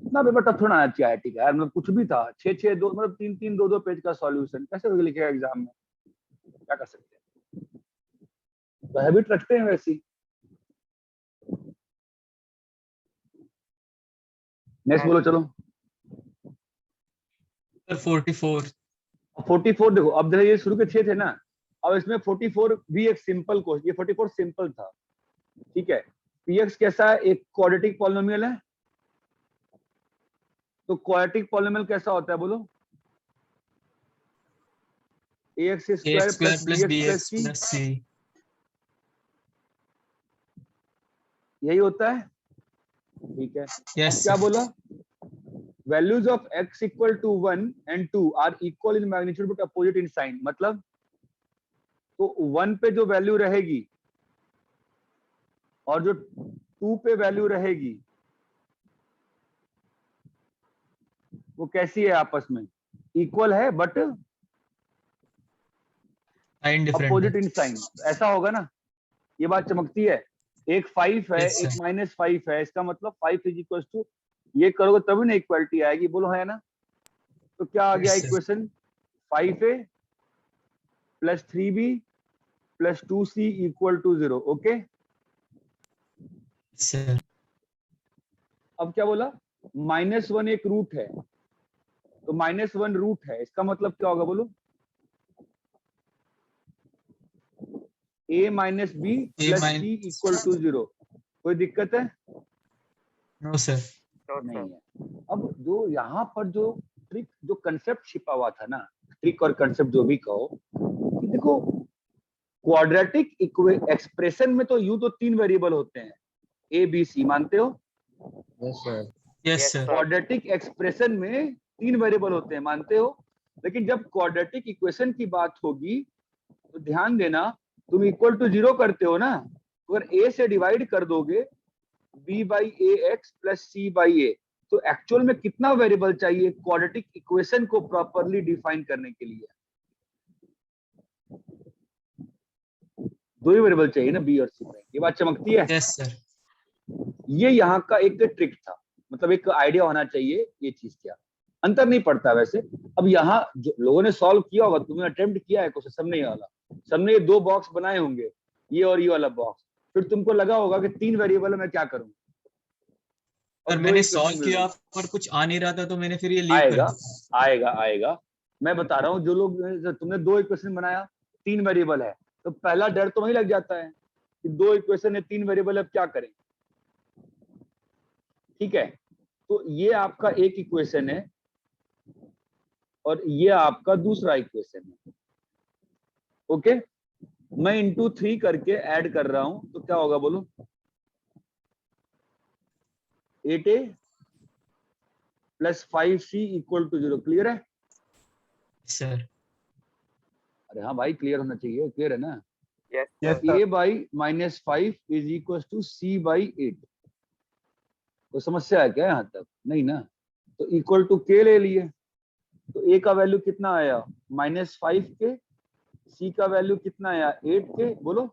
इतना पेपर टफ थोड़ा आना चाहिए आईआईटी का यार, मतलब कुछ भी था 6-6-2, मतलब 3-3-2-2 पेज का सॉल्यूशन कैसे लिखेगा एग्जाम में? क्या कर सकते हैं, तो हैबिट रखते हैं वैसी। नेक्स्ट बोलो चलो। सर 44। 44 देखो, अब देखो ये शुरू के 6 थे ना, अब इसमें 44 भी एक सिंपल क्वेश्चन, ये 44 सिंपल था, ठीक है। पीएक्स कैसा है? एक क्वाड्रेटिक पॉलिनोमियल है, तो क्वाड्रेटिक पॉलिनोमियल कैसा होता है बोलो? ax square plus bx plus c, यही होता है, ठीक है। यस क्या बोला? Values of x equal to 1 and 2 are equal in magnitude but opposite in sign, मतलब तो 1 पे जो वैल्यू रहेगी और जो 2 पे वैल्यू रहेगी वो कैसी है, आपस में इक्वल है but sign different opposite in sign, ऐसा होगा ना, ये बात चमकती है। एक 5 है, Yes, एक sir. -5 है, इसका मतलब 5 इज इक्वल टू, ये करोगे तभी ना इक्वालिटी आएगी, बोलो है ना। तो क्या आ गया Yes, sir. Equation, 5a plus 3b plus 2c equal to 0। Okay, sir अब क्या बोला, -1 एक रूट है, तो -1 रूट है, इसका मतलब क्या होगा बोलो, a minus B plus minus- c equal to 0। कोई दिक्कत है? No sir. नहीं है। अब जो यहाँ पर जो ट्रिक, जो कंसेप्ट छिपा हुआ था ना, ट्रिक और कंसेप्ट जो भी कहो, कि देखो क्वाड्रेटिक एक्सप्रेशन में तो यूं तो 3 वेरिएबल होते हैं, ए बी सी, मानते हो? Yes sir. Yes sir. Quadratic expression में 3 वेरिएबल होते हैं, मानते हो? लेकिन जब क्वाड्रेटिक इक्वेशन की बात होगी तो ध्यान देना, तुम इक्वल टू 0 करते हो ना, अगर a से डिवाइड कर दोगे b by A x plus C by A, तो एक्चुअल में कितना वेरिएबल चाहिए क्वाड्रेटिक इक्वेशन को प्रॉपरली डिफाइन करने के लिए? 2 ही वेरिएबल चाहिए ना, b और c में। ये बात चमकती है? Yes sir. ये यहाँ का एक ट्रिक था, मतलब एक आइडिया होना चाहिए ये चीज क्या, अंतर नहीं पड़ता वैसे। अब यहाँ जो लोगों ने सॉल्व किया होगा, तुमने अटेम्प्ट किया है क्वेश्चन, सबने ये वाला, सबने ये 2 बॉक्स बनाए होंगे, ये और ये वाला बॉक्स, फिर तुमको लगा होगा कि 3 वेरिएबल है, मैं क्या करूं। और मैंने सॉल्व किया पर कुछ आ नहीं रहा था, तो मैंने फिर ये लीव कर आएगा दिया। आएगा आएगा, मैं बता रहा हूँ, जो लोग, तुमने 2 इक्वेशन बनाया, 3 वेरिएबल है, तो पहला डर तो वही लग जाता है कि 2 इक्वेशन है, 3 वेरिएबल है, अब क्या करें। ठीक है, तो ये आपका एक इक्वेशन है और ये आपका दूसरा इक्वेशन है। ओके, मैं इंटू 3 करके ऐड कर रहा हूं, तो क्या होगा बोलो, 8a plus 5c equal to 0। Clear है सर? अरे हाँ भाई, क्लियर होना चाहिए, क्लियर है ना। Yes a by -5 is equal to c by 8। कोई समस्या है क्या यहाँ तक? नहीं ना। तो इक्वल टू k ले लिए, तो a का वैल्यू कितना आया, -5k, c का वैल्यू कितना आया, 8k। बोलो,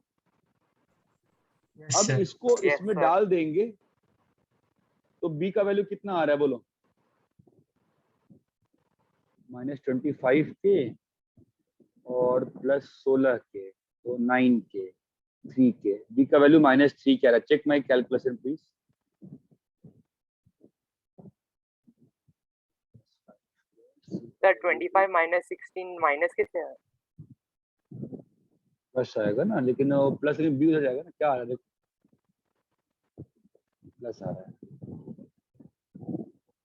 यस अब सर। इसको Yes, इसमें sir. डाल देंगे तो b का वैल्यू कितना आ रहा है, बोलो, -25k और प्लस 16k, तो 9k, 3k, b का वैल्यू -3 क्या रहा है, check my calculation please. Sir 25 minus 16 minus कितने है? प्लस आएगा ना, लेकिन वो प्लस लेकिन b हो जाएगा ना, क्या आ रहा है देखो, प्लस आ रहा है,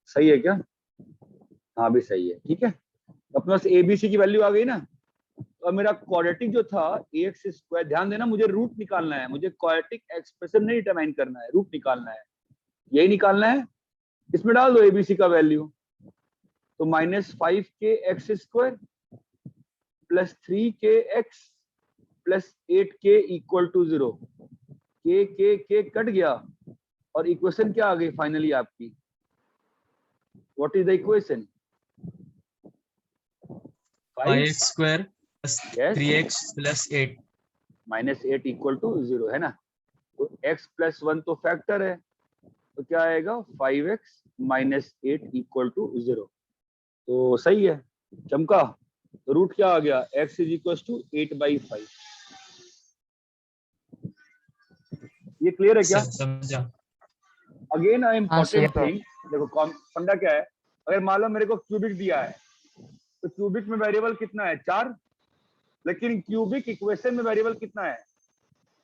सही है क्या? हाँ भी सही है, ठीक है। अपने पास ए बी सी की वैल्यू आ गई ना। और मेरा क्वाड्रेटिक जो था ax स्क्वायर, ध्यान देना, मुझे रूट निकालना है, मुझे क्वाड्रेटिक एक्सप्रेशन नहीं डिटरमाइन करना है, रूट निकालना है, यही निकालना है। इसमें डाल दो एबीसी का वैल्यू, तो -5k x square plus 3k x plus 8k equal to 0। के कट गया और इक्वेशन क्या आ गई फाइनली आपकी, what is the equation, 5x square plus Yes. 3x plus 8। -8 equal to 0 है ना। तो x प्लस 1 तो फैक्टर है, तो क्या आएगा, 5x माइनस 8 इक्वल टू 0। तो सही है, चमका। तो रूट क्या आ गया, x इज इक्वल टू 8/5। ये क्लियर है क्या? सर समझा। अगेन हाँ, इम्पोर्टेंट सर। थिंग, देखो फंडा क्या है, अगर मान लो मेरे को क्यूबिक दिया है, तो क्यूबिक में वेरिएबल कितना है, 4, लेकिन क्यूबिक इक्वेशन में वेरिएबल कितना है।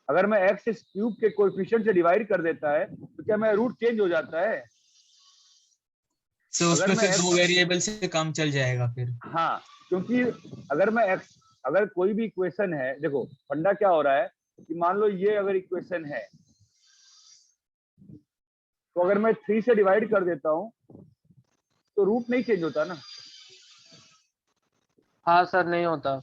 अगर मैं x इस क्यूब के कोएफिशिएंट से डिवाइड कर देता है, तो क्या मेरा रूट चेंज हो जाता है? तो उसमें अगर मैं फिर 2 वेरिएबल से काम चल जाएगा फिर। हाँ, क्योंकि अगर मैं x, अगर कोई भी इक्वेशन है, देखो फंडा क्या हो रहा है कि मान लो ये अगर इक्वेशन है, तो अगर मैं 3 से डिवाइड कर देता हूं, तो रूट नहीं चेंज होता ना, हाँ सर नहीं होता।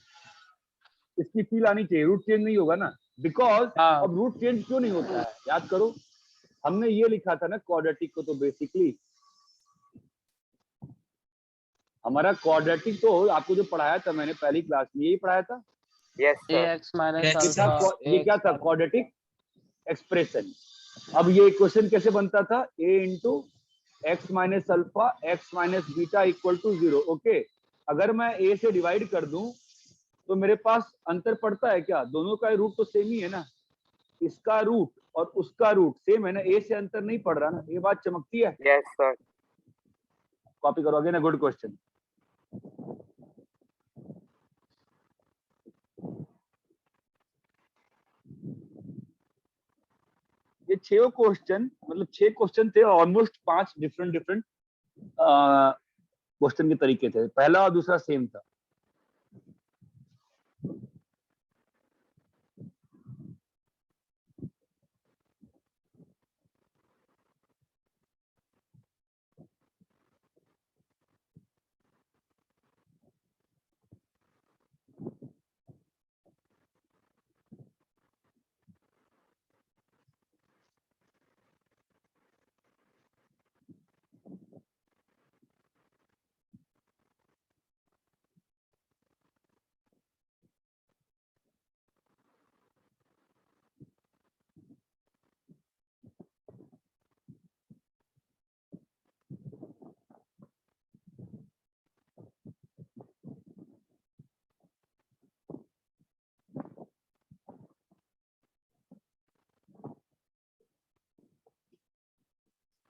इसकी फील आनी चाहिए, रूट चेंज नहीं होगा ना, बिकॉज हाँ अब रूट चेंज क्यों नहीं होता है, याद करो हमने ये लिखा था ना क्वाड्रेटिक को, तो बेसिकली हमारा क्वाड्रेटिक तो आपको जो पढ़ाया था मैंने पहली क्लास में यही पढ़ाया था, yes sir, ax minus Yes, ये था अल्फा ये क्या था क्वाड्रेटिक एक्सप्रेशन। अब ये क्वेश्चन कैसे बनता था, a into x minus alpha x minus beta equal to 0। Okay, अगर मैं a से डिवाइड कर दूं तो मेरे पास अंतर पड़ता है क्या, दोनों का रूट तो सेम ही है ना, इसका रूट और उसका रूट सेम है ना, a से अंतर नहीं पड़ रहा ना, ये बात चमकती है। यस सर, कॉपी करो अगेन, गुड क्वेश्चन। ये 6 क्वेश्चन, मतलब 6 क्वेश्चन थे, ऑलमोस्ट 5 डिफरेंट क्वेश्चन के तरीके थे, पहला और दूसरा सेम था।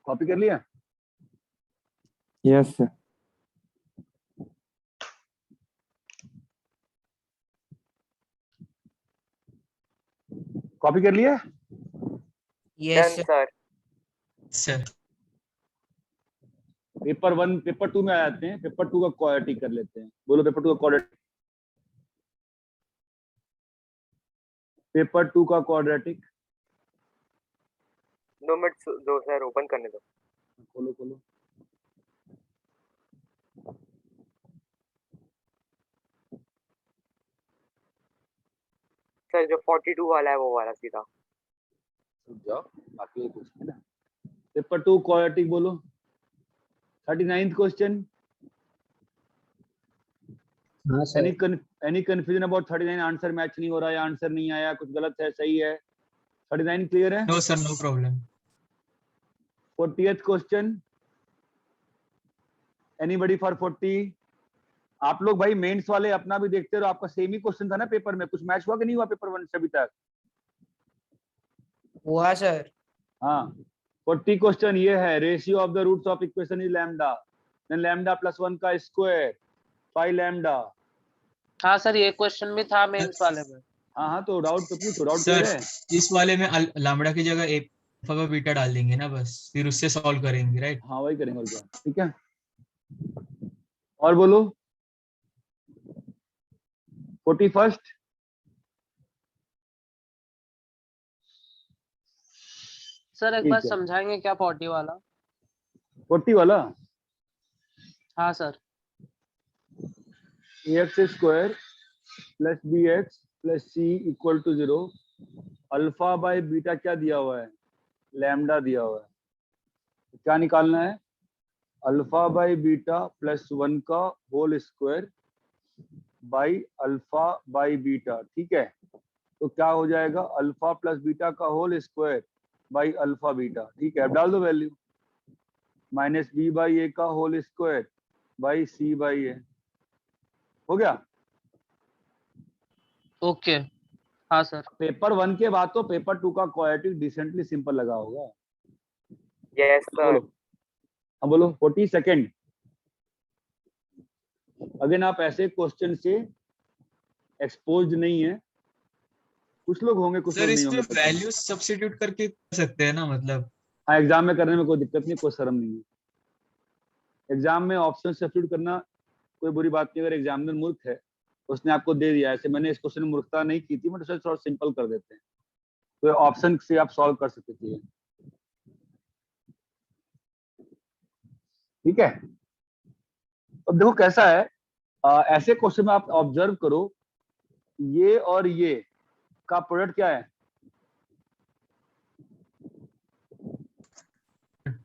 कॉपी कर लिया? Yes sir. कॉपी कर लिया? Yes done sir, sir paper 1 paper 2 में आ जाते हैं, पेपर 2 का क्वाड्रेटिक कर लेते हैं। बोलो पेपर 2 का क्वाड्रेटिक, पेपर 2 का क्वाड्रेटिक 2 मिनट दो सर, ओपन करने दो। खोलो खोलो। सर जो 42 वाला है वो वाला सीधा। रुक जाओ, बाकी कुछ है ना। पेपर 2 क्वाड्रेटिक बोलो। 39th क्वेश्चन, हाँ sir. Any confusion about 39? Answer match नहीं हो रहा है, आंसर नहीं आया, कुछ गलत है, सही है? 39 क्लियर है? No sir, no problem. 40th question, anybody for 40? आप लोग भाई मेंस वाले अपना भी देखते रहो, आपका सेम ही क्वेश्चन था ना पेपर में, कुछ मैच हुआ कि नहीं हुआ पेपर 1 से अभी तक? हुआ सर। हाँ, 40 क्वेश्चन ये है, ratio of the roots of equation is lambda, then lambda plus 1 का स्क्वायर 5 लैम्डा। हाँ सर ये क्वेश्चन भी था मेंस वाले में। हाँ हाँ, तो डाउट तो पूछो, डाउट क्लियर है? सर इस वाले में लैम्बडा की जगह अल्फा बीटा डाल देंगे ना, बस फिर उससे सॉल्व करेंगे, राइट? हाँ वही करेंगे और क्या, ठीक है। और बोलो 41st, सर एक ठीक बार है। समझाएंगे क्या 40 वाला? 40 वाला हाँ sir. ax square plus bx plus c equal to 0, alpha by beta क्या दिया हुआ है, लैम्डा दिया हुआ है, क्या निकालना है, अल्फा बाय बीटा प्लस 1 का whole square by alpha by beta, ठीक है। तो क्या हो जाएगा, अल्फा प्लस बीटा का whole square by alpha beta, ठीक है। अब डाल दो value, minus B by A का whole square by C by A, हो गया। ओके हाँ सर। पेपर 1 के बाद तो पेपर 2 का क्वाड्रेटिक डिसेंटली सिंपल लगा होगा। यस सर, बोलो, हाँ बोलो 42nd। अगेन आप ऐसे क्वेश्चन से एक्सपोज नहीं है, कुछ लोग होंगे कुछ सर लोग नहीं इसमें होंगे। वैल्यू सब्स्टिट्यूट करके कर सकते हैं ना, मतलब? हाँ, एग्जाम में करने में कोई दिक्कत नहीं, कोई शर्म नहीं है। एग्जाम में ऑप्शन सब्स्टिट्यूट करना कोई बुरी बात नहीं, अगर एग्जामिनर मूर्ख है उसने आपको दे दिया, ऐसे मैंने इस क्वेश्चन में मूर्खता नहीं की थी, बट उसे थोड़ा सिंपल कर देते हैं, तो ऑप्शन से आप सॉल्व कर सकते थे, ठीक है। अब देखो कैसा है, ऐसे क्वेश्चन में आप ऑब्जर्व करो, ये और ये का प्रोडक्ट क्या है?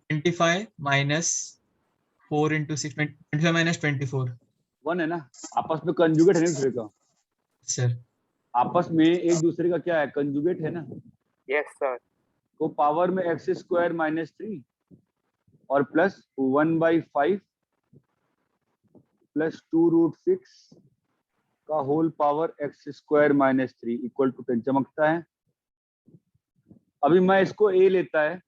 25 minus 4 into 6, 25 minus 24. 1 है ना, आपस में कंजुगेट है ना एक दूसरे का, सर आपस में एक दूसरे का क्या है, कंजुगेट है ना। Yes sir. तो पावर में एक्स स्क्वायर माइनस 3 और प्लस 1/5 प्लस 2√6 का whole power x square minus 3 equal to 10 चमकता है। अभी मैं इसको ए लेता है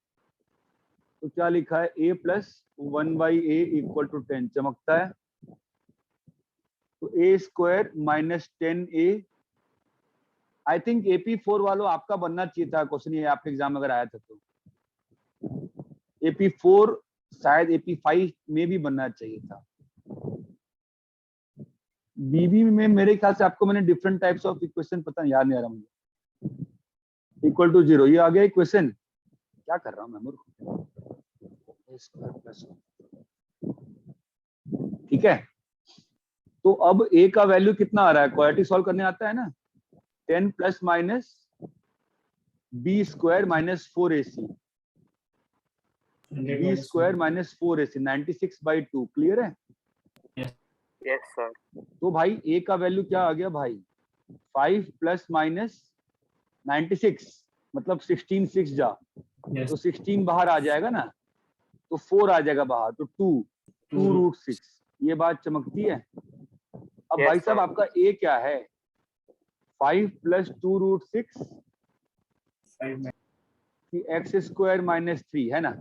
तो क्या लिखा है, a plus 1/a equal to 10 चमकता है। तो a square minus 10a, I think AP4 वालों आपका बनना चाहिए था क्वेश्चन, ये आपके एग्जाम अगर आया था तो। AP4 शायद AP5 में भी बनना चाहिए था। बीबी में मेरे ख्याल से आपको मैंने डिफरेंट टाइप्स ऑफ इक्वेशन पता नहीं, याद नहीं आ रहा मुझे। इक्वल टू 0 ये आ गया इक्वेशन, क्या कर रहा हूं मैं मूर्ख। ठीक है, तो अब a का वैल्यू कितना आ रहा है, क्वाड्रेटिक सॉल्व करने आता है ना, 10 plus minus b square minus 4ac, b square minus 4ac 96/2, clear है? Yes sir. तो भाई a का वैल्यू क्या आ गया भाई, 5 प्लस माइनस 96 मतलब 16 6 जा, तो 16 बाहर आ जाएगा ना, तो 4 आ जाएगा बाहर, तो 2√6, ये बात चमकती है। अब भाई साहब आपका a क्या है, 5 प्लस 2√6 एक्स स्क्वायर माइनस 3 है ना,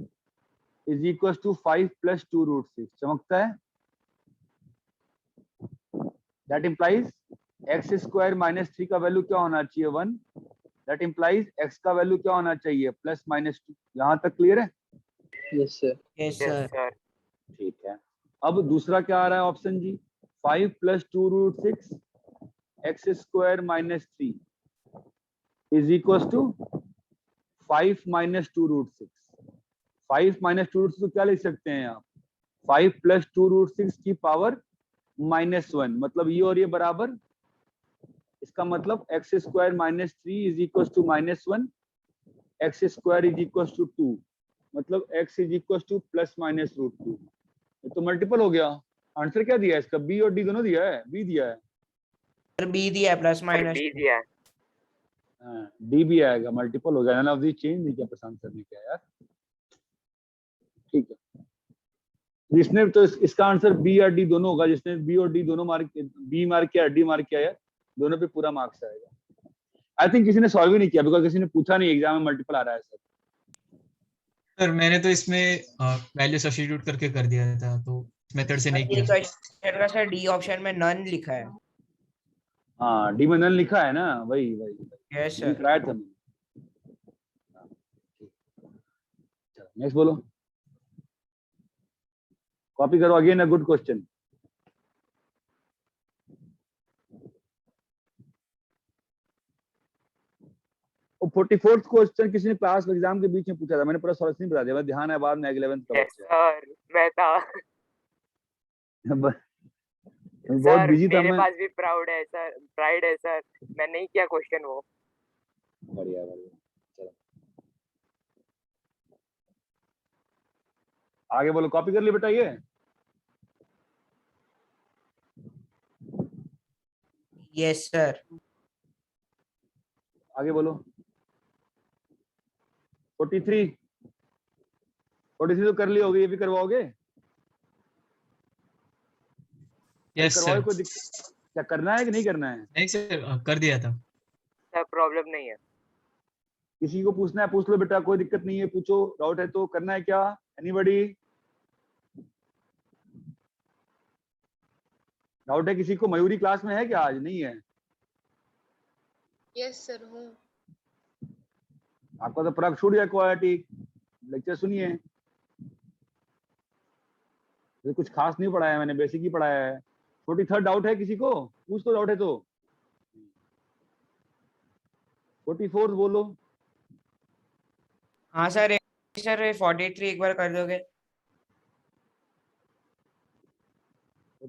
इज इक्वल टू 5 प्लस 2√6, चमकता है। That implies x square minus 3 का वैल्यू क्या होना चाहिए, 1। दैट इंप्लाइज एक्स का वैल्यू क्या होना चाहिए, प्लस माइनस 2। यहाँ तक क्लियर है? Yes sir. Yes yes sir. Sir. ठीक है, अब दूसरा क्या आ रहा है ऑप्शन जी, 5 plus 2√6 x square minus 3 is equal to 5 minus 2√6। 5 minus 2√6 को क्या लिख सकते हैं आप, 5 प्लस 2√6 की पावर -1, मतलब ये और ये बराबर, इसका मतलब x square minus 3 is equal to -1, x square is equal to 2, मतलब x is equal to plus minus √2। ये तो मल्टीपल हो गया। आंसर क्या दिया है इसका, बी और डी दोनों दिया है, बी दिया है, सर बी दिया है प्लस माइनस बी दिया है। हाँ डी भी आएगा, मल्टीपल हो गया। नन ऑफ दी चेंज नहीं किया प्रशांत सर ने, क्या यार। ठीक है, जिसने तो इसका आंसर बी और डी दोनों होगा, जिसने बी और डी दोनों मार्क, बी मार्क किया डी मार्क किया है, दोनों पे पूरा मार्क्स आएगा। आई थिंक किसी ने सॉल्व ही नहीं किया, बिकॉज किसी ने पूछा नहीं एग्जाम में मल्टीपल आ रहा है सर। सर मैंने तो इसमें वैल्यू सब्स्टिट्यूट करके कर दिया था, तो मेथड से नहीं ये किया। क्वेश्चन का सर डी ऑप्शन में नन लिखा है। हाँ डी में नन लिखा है ना, वही वही यस वही सर। कराया था मैंने। नेक्स्ट बोलो, कॉपी करो, अगेन अ गुड क्वेश्चन। और 44th क्वेश्चन किसी ने क्लास एग्जाम के बीच में पूछा था, मैंने पूरा सॉल्यूशन नहीं बता दिया, ध्यान है बाद में 11th का यस बच्चा सर, मैं था। बहुत सर बिजी था मेरे मैं। पास भी प्राउड है सर, प्राइड है सर, मैं नहीं किया क्वेश्चन वो। बढ़िया बढ़िया, चलो आगे बोलो, कॉपी कर ली बेटा ये? Yes sir. आगे बोलो, 43 तो कर ली होगी, ये भी करवाओगे? यस करवाओगे, सर। कोई क्या करना है कि नहीं करना है? नहीं सर, कर दिया था। सर प्रॉब्लम नहीं है। किसी को पूछना है पूछ लो बेटा, कोई दिक्कत नहीं है, पूछो, डाउट है तो। करना है क्या, एनीबॉडी डाउट है किसी को? मयूरी क्लास में है क्या, आज नहीं है? यस सर हूँ। आपका तो पराग छूट गया, क्वालिटी लेक्चर सुनिए। तो कुछ खास नहीं पढ़ाया मैंने, बेसिक ही पढ़ाया है। 43rd डाउट है किसी को, पूछ तो, डाउट है तो। 44th बोलो। हाँ सर, सर 43 एक बार कर दोगे?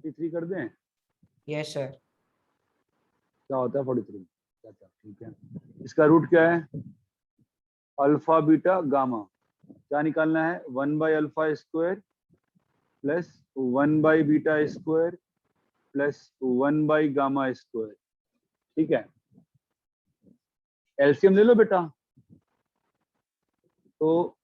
43 कर दें? Yes sir. क्या होता है 43? अच्छा ठीक है। इसका रूट क्या है? Alpha beta gamma. क्या निकालना है? 1/अल्फा स्क्वायर प्लस 1/बीटा स्क्वायर प्लस 1/गामा स्क्वायर। ठीक है, एलसीएम ले लो बेटा। तो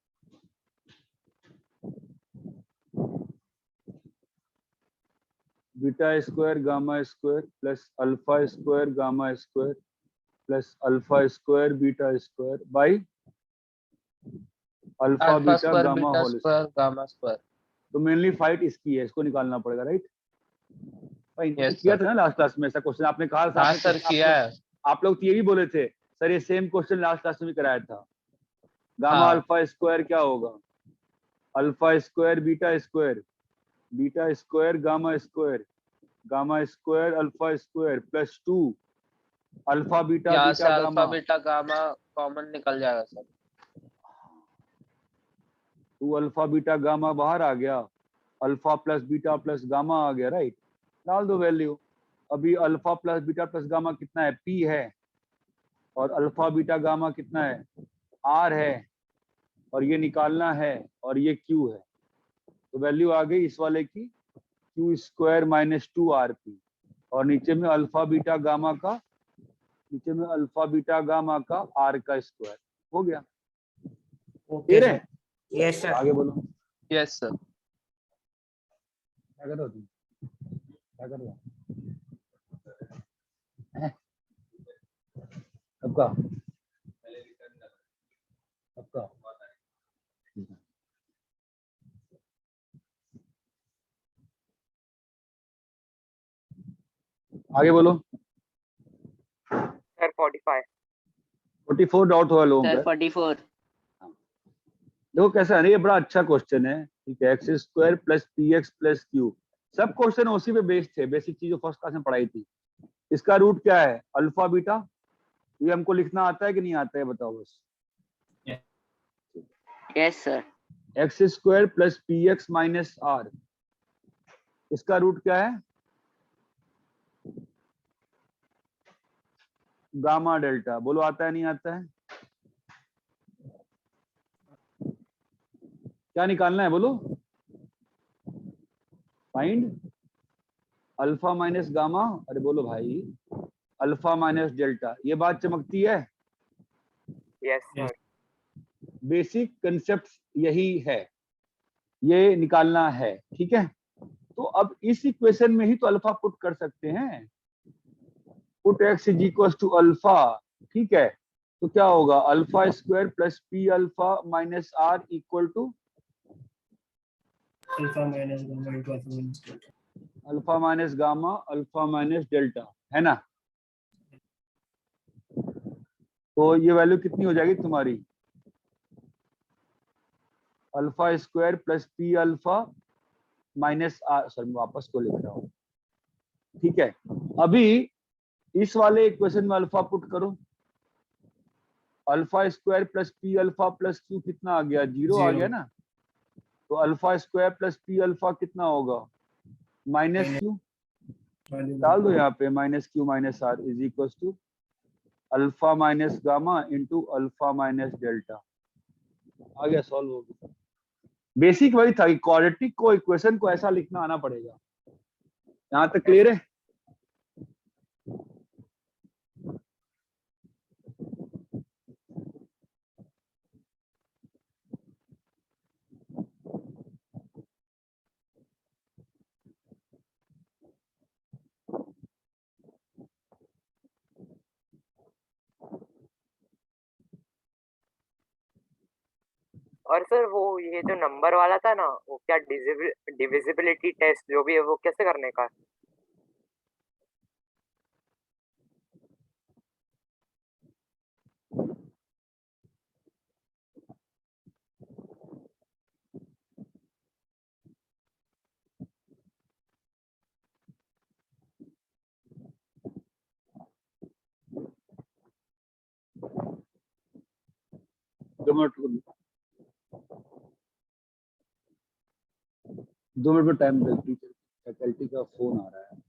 beta square gamma square plus alpha square gamma square plus alpha square beta square by alpha alpha beta square gamma beta whole. Square gamma square. तो mainly fight इसकी है, इसको निकालना पड़ेगा, राइट? भाई Yes, किया sir. था ना लास्ट क्लास में ऐसा क्वेश्चन, आपने कहा था, हाँ आपने सर किया है। आप लोग ये भी बोले थे सर ये सेम क्वेश्चन लास्ट क्लास में भी कराया था। गामा हाँ। अल्फा स्क्वायर क्या होगा? Alpha square beta square, beta square gamma square, gamma square alpha square plus 2 alpha beta यहाँ से beta alpha gamma. Beta gamma common निकल जाएगा सर। 2 अल्फा बीटा गामा बाहर आ गया, alpha plus beta plus gamma आ गया, राइट? डाल दो वैल्यू। अभी alpha plus beta plus gamma कितना है? पी है। और अल्फा बीटा गामा कितना है? आर है। और ये निकालना है और ये क्यू है। तो वैल्यू आ गई इस वाले की Q square minus 2 R P. और नीचे में अल्फा बीटा गामा का, नीचे में अल्फा बीटा गामा का आर का स्क्वायर हो गया। ओके रहे? सर। Yes sir. आगे बोलो। Yes sir. क्या कर रहे हो तुम? क्या कर रहे हो? आपका आपका आगे बोलो। सर 45। 44 डाउट हुआ लोगों सर का। 44। देखो कैसा है, ये बड़ा अच्छा क्वेश्चन है। ठीक है, x square plus p x plus Q, सब क्वेश्चन उसी पे बेस्ड थे, बेसिक चीज जो फर्स्ट क्लास में पढ़ाई थी। इसका रूट क्या है? Alpha beta. ये हमको लिखना आता है कि नहीं आता है बताओ बस। Yes sir. X square plus p x minus r, इसका रूट क्या है? Gamma delta. बोलो आता है नहीं आता है? क्या निकालना है बोलो? Find alpha minus gamma. अरे बोलो भाई, अल्फा माइनस डेल्टा। ये बात चमकती है? Yes sir. बेसिक कंसेप्ट यही है, ये निकालना है। ठीक है, तो अब इस इक्वेशन में ही तो अल्फा पुट कर सकते हैं। Put x is equal to alpha. ठीक है, तो क्या होगा? Alpha square plus P alpha minus r equal to alpha minus gamma into alpha minus delta. Alpha minus gamma alpha minus delta, है ना? तो ये वैल्यू कितनी हो जाएगी तुम्हारी? Alpha square plus P alpha minus r. Sir मैं वापस को लिख रहा हूँ। ठीक है, अभी इस वाले इक्वेशन में अल्फा पुट करो। Alpha square plus P alpha plus Q कितना आ गया? 0 आ गया ना? तो alpha square plus P alpha कितना होगा? Minus Q. डाल दो यहाँ पे, minus Q minus R is equal to alpha minus gamma into alpha minus delta. आ गया, सॉल्व हो गया। बेसिक वही था कि क्वाड्रेटिक को इक्वेशन को ऐसा लिखना आना पड़ेगा। यहाँ तक क्लियर है? और सर वो ये जो नंबर वाला था ना, वो क्या डिविजिबिलिटी टेस्ट जो भी है वो कैसे करने का? दो मिनट में टाइम दे टीचर। फैकल्टी का फोन आ रहा है।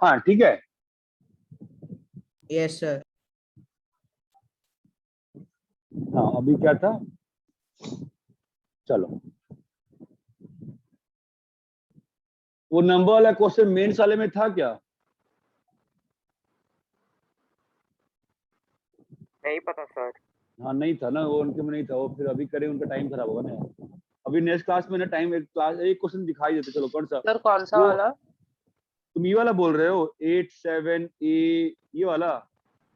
हाँ ठीक है। Yes, sir. हाँ अभी क्या था, चलो वो नंबर वाला क्वेश्चन मेंस वाले में था क्या? नहीं पता सर। हाँ नहीं था ना, वो उनके में नहीं था, वो फिर अभी करें उनका टाइम खराब होगा ना। अभी नेक्स्ट क्लास में ना टाइम, एक क्लास एक क्वेश्चन दिखाई देते। चलो कौन सा सर कौन सा वो वाला? तुम ये वाला बोल रहे हो 8 7 A ये वाला?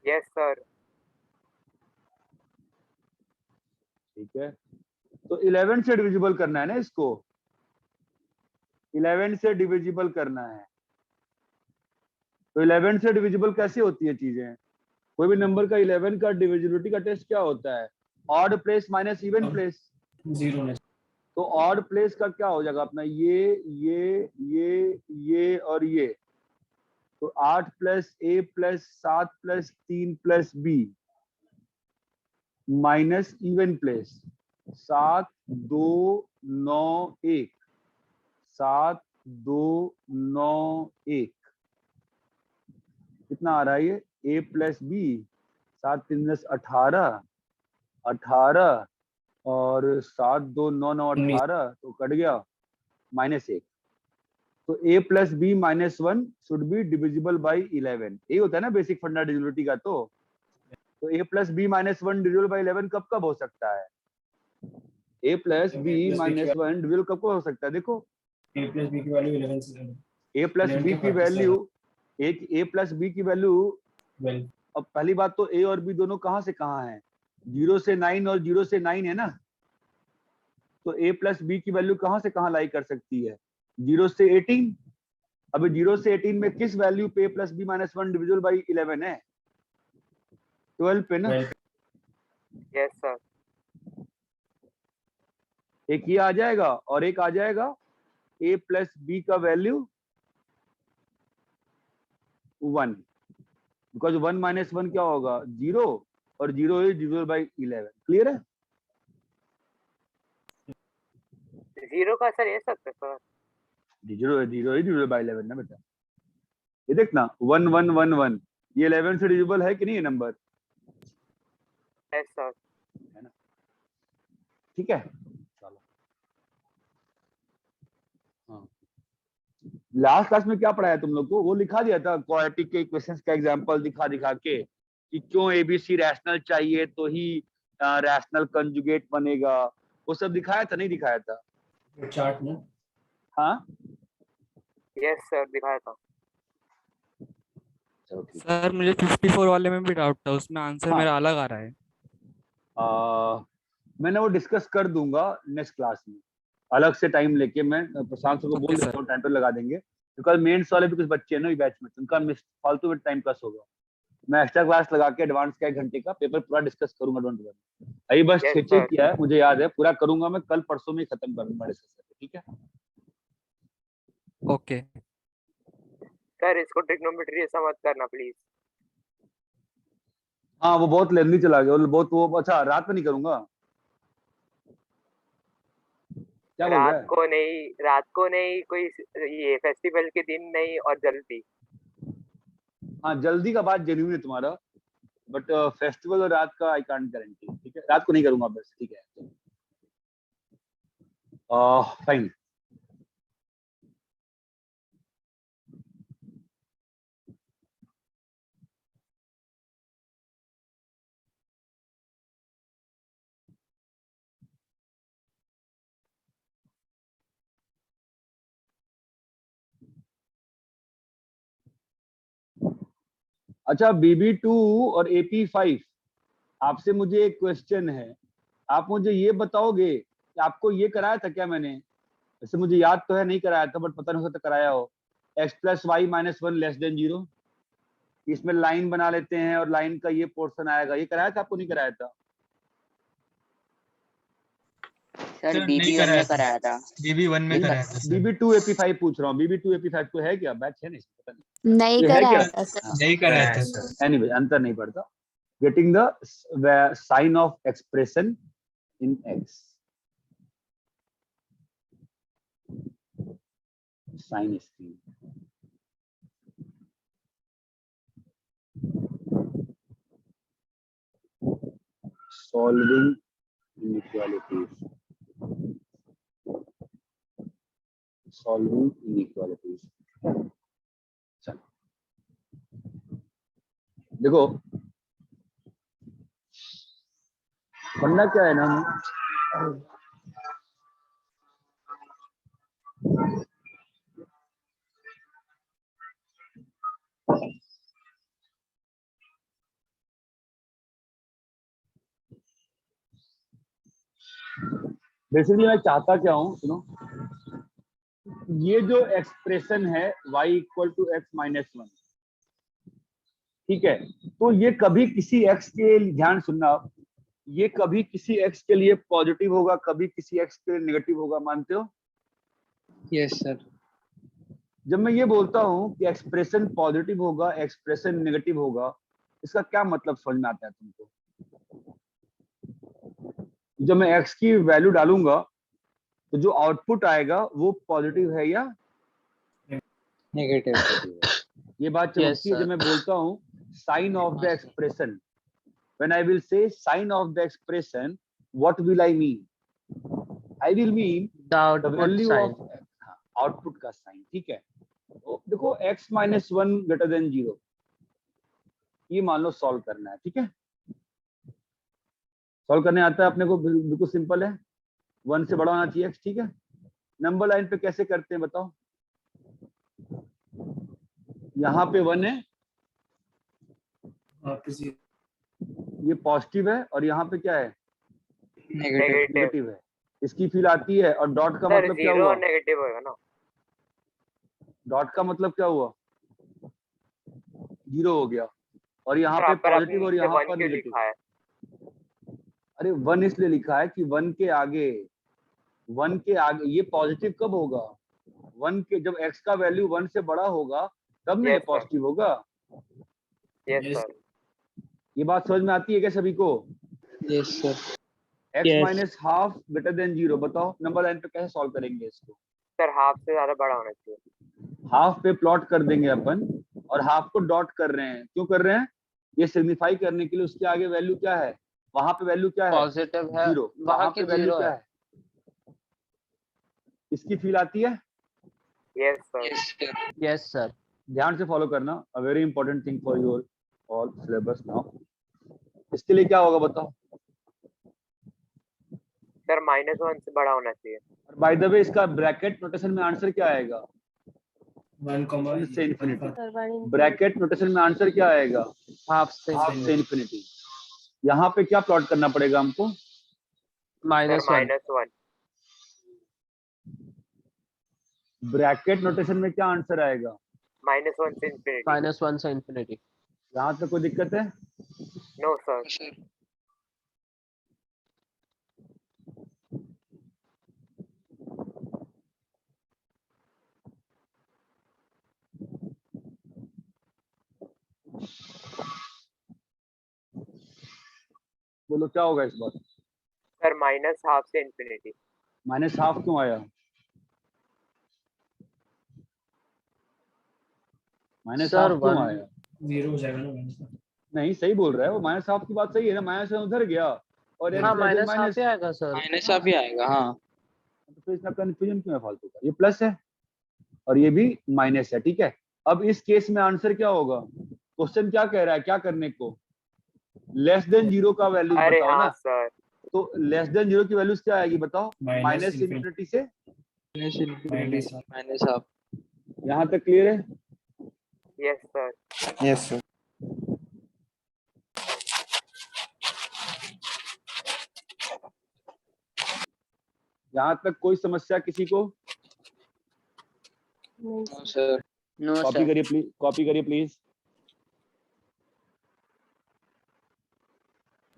Yes sir. ठीक है, तो 11 से डिविजिबल करना है ना इसको, 11 से डिविजिबल करना है। तो 11 से डिविजिबल कैसे होती है चीजें? कोई भी नंबर का 11 का डिविजिबिलिटी का टेस्ट क्या होता है? Odd place minus even place. Zero. तो ऑड प्लेस का क्या हो जाएगा अपना, ये और ये। तो 8 plus A plus 7 plus 3 plus B minus even place 7 2 9 1, 7 2 9 1 कितना आ रहा है ये? A प्लस B 7 3 10 18 18 और 7 2 9 9 18 तो कट गया -1। तो A plus B minus 1 should be divisible by 11। यही होता है ना बेसिक फंडा डिविजिबिलिटी का। तो A plus B minus 1 divisible by 11 कब कब हो सकता है? A plus B minus 1 divisible कब कब हो सकता है? देखो A प्लस बी की वैल्यू 11 से A प्लस B की वैल्यू, एक A प्लस B की वैल्यू 12। अब पहली बात तो A और B दोनों कहां से कहां है? 0 से 9 और 0 से 9 है ना। तो A प्लस B की वैल्यू कहां से कहां लाई कर सकती है? 0 से 18। अभी 0 से 18 में किस वैल्यू पे A plus B minus 1 divisible by 11 है? 12 पे ना। Yes sir. एक ये आ जाएगा और एक आ जाएगा A प्लस B का वैल्यू 1, बिकॉज 1 माइनस 1 क्या होगा? 0 और 0 इज डिविजिबल बाई 11। क्लियर है? 0 का सर ये सकते सर। 0 इज डिविजिबल बाई 11 ना बेटा। ये देखना 1 1 1 1 ये 11 से डिविजिबल है कि नहीं ये नंबर? Yes sir. है ना। ठीक है चलो। हाँ लास्ट क्लास में क्या पढ़ाया तुम लोग को? वो लिखा दिया था क्वाड्रेटिक के इक्वेशंस का एग्जांपल दिखा दिखा के कि क्यों ABC रैशनल चाहिए तो ही रैशनल कंजुगेट बनेगा। वो सब दिखाया था नहीं दिखाया था? चार्ट में। हाँ यस सर दिखाया था। चलो ठीक है। सर मुझे 54 वाले में भी डाउट था, उसमें आंसर हाँ। मेरा अलग आ रहा है। मैंने वो डिस्कस कर दूंगा नेक्स्ट क्लास में, अलग से टाइम लेके मैं प्रशांत सर को बोल Okay, देता sir. हूँ, टाइम पे लगा देंगे। बिकॉज मेंस वाले भी कुछ बच्चे हैं ना बैच में, उनका फालतू में टाइम पास होगा। मैं एक्स्ट्रा क्लास लगा के एडवांस का 1 घंटे का पेपर पूरा डिस्कस करूंगा, डोंट वरी। अभी बस Yes, छेचे sir. किया है, मुझे याद है, पूरा करूंगा मैं, कल परसों में खत्म कर दूंगा डिस्कस करके, ठीक है। ओके सर इसको ट्रिग्नोमेट्री ऐसा मत करना प्लीज। हाँ वो बहुत लेंदी चला गया, बहुत वो। अच्छा रात में नहीं करूंगा, क्या बोल रहा है? रात को नहीं, कोई ये फेस्टिवल के दिन नहीं, और जल्दी। हाँ जल्दी का बात जेन्युइन है तुम्हारा, बट फेस्टिवल और रात का आई कांट गारंटी, ठीक है। रात को नहीं करूंगा बस, ठीक है। फाइन। अच्छा BB2 और AP5, आपसे मुझे एक क्वेश्चन है। आप मुझे ये बताओगे कि आपको ये कराया था क्या मैंने? वैसे मुझे याद तो है नहीं कराया था, बट पता नहीं हो सकता कराया हो। x + y - 1 < 0, इसमें लाइन बना लेते हैं और लाइन का ये पोर्शन आएगा, ये कराया था आपको नहीं कराया था? सर BB1 में कराया था। BB1 में कराया था सर। BB2 AP5 पूछ रहा हूँ, BB2 AP5 को है क्या बैच? है नहीं, पता नहीं। नहीं ये है कराया क्या? था सर। नहीं कराया था सर। एनीवे अंतर नहीं पड़ता। Getting the sign of expression in x, sign screen. Solving inequalities, solving inequalities. चलो देखो, बनना क्या है ना, बेसिकली मैं चाहता क्या हूँ, सुनो, ये जो एक्सप्रेशन है y = x - 1, ठीक है, तो ये कभी किसी x के, ध्यान सुनना, ये कभी किसी x के लिए पॉजिटिव होगा, कभी किसी x के लिए नेगेटिव होगा, मानते हो? Yes sir. जब मैं ये बोलता हूँ कि एक्सप्रेशन पॉजिटिव होगा, एक्सप्रेशन नेगेटिव होगा, इसका क्या मतलब समझ में आता है तुमको? जब मैं x की वैल्यू डालूंगा तो जो आउटपुट आएगा वो पॉजिटिव है या नेगेटिव। ये बात चमकती है। जब मैं बोलता हूँ sign of the expression, when I will say sign of the expression, what will I mean? I will mean the value of output का साइन, ठीक है। तो देखो x - 1 > 0, ये मान लो सॉल्व करना है, ठीक है। सॉल्व करने आता है अपने को, बिल्कुल सिंपल है, 1 से बड़ा होना चाहिए x, ठीक है। नंबर लाइन पे कैसे करते हैं बताओ? यहाँ पे 1 है, ये पॉजिटिव है, और यहाँ पे क्या है? नेगेटिव है। इसकी फील आती है, और डॉट का मतलब क्या हुआ? नेगेटिव होगा ना। डॉट का मतलब क्या हुआ? 0 हो गया, और यहाँ पे पॉजिटिव और यहाँ पर नेगेटिव। अरे 1 इसलिए लिखा है कि 1 के आगे ये पॉजिटिव कब होगा? 1 के, जब x का वैल्यू 1 से बड़ा होगा तब ना ये पॉजिटिव होगा। Yes sir. ये बात समझ में आती है क्या सभी को? Yes sir. x - ½ > 0, बताओ नंबर लाइन पे कैसे सॉल्व करेंगे इसको? सर हाफ से ज्यादा बड़ा होना चाहिए। हाफ पे प्लॉट कर देंगे अपन, और हाफ को डॉट कर रहे हैं, क्यों कर रहे हैं? ये सिग्निफाई करने के लिए उसके आगे वैल्यू क्या है, वहां पे वैल्यू क्या है? पॉजिटिव है, 0, वहां पे वैल्यू क्या है? इसकी फील आती है? Yes sir. Yes sir. ध्यान से फॉलो करना, a very important thing for your all syllabus now. इसके लिए क्या होगा बताओ? सर -1 से बड़ा होना चाहिए। बाय द वे इसका ब्रैकेट नोटेशन में आंसर क्या आएगा? 1 से इन्फिनिटी। सर ब्रैकेट नोटेशन में आंसर क्या आएगा? हाफ से इन्फिनिटी। यहाँ पे क्या प्लॉट करना पड़ेगा हमको? -1। ब्रैकेट नोटेशन में क्या आंसर आएगा? -1 से इंफिनिटी। -1 से इंफिनिटी। यहाँ तक कोई दिक्कत है? No sir. बोलो क्या होगा इस बार? सर -12 से इंफिनिटी। -12 क्यों आया? -12 सर क्यों आया? 0 हो जाएगा ना माइनस। नहीं सही बोल रहा है वो, -12 की बात सही है ना, माइनस उधर गया और हाँ माइनस माइनस ही आएगा सर। माइनस भी आएगा हाँ। तो फिर इसका कंफ्यूजन क्यों है फालतू का? ये प्लस है और ये भी माइनस है, ठीक है। अब इस केस में आंसर क्या होगा? क्वेश्चन क्या कह रहा है, क्या करने को? लेस देन 0 का वैल्यूज अरे बताओ हाँ ना। सर। तो लेस देन 0 की वैल्यूज क्या आएगी बताओ? माइनस -∞ इंफिनिटी से -12 यहाँ तक क्लियर है? Yes sir. Yes sir. यहाँ तक कोई समस्या किसी को? नहीं सर। No copy sir. करिए प्लीज, कॉपी करिए प्लीज।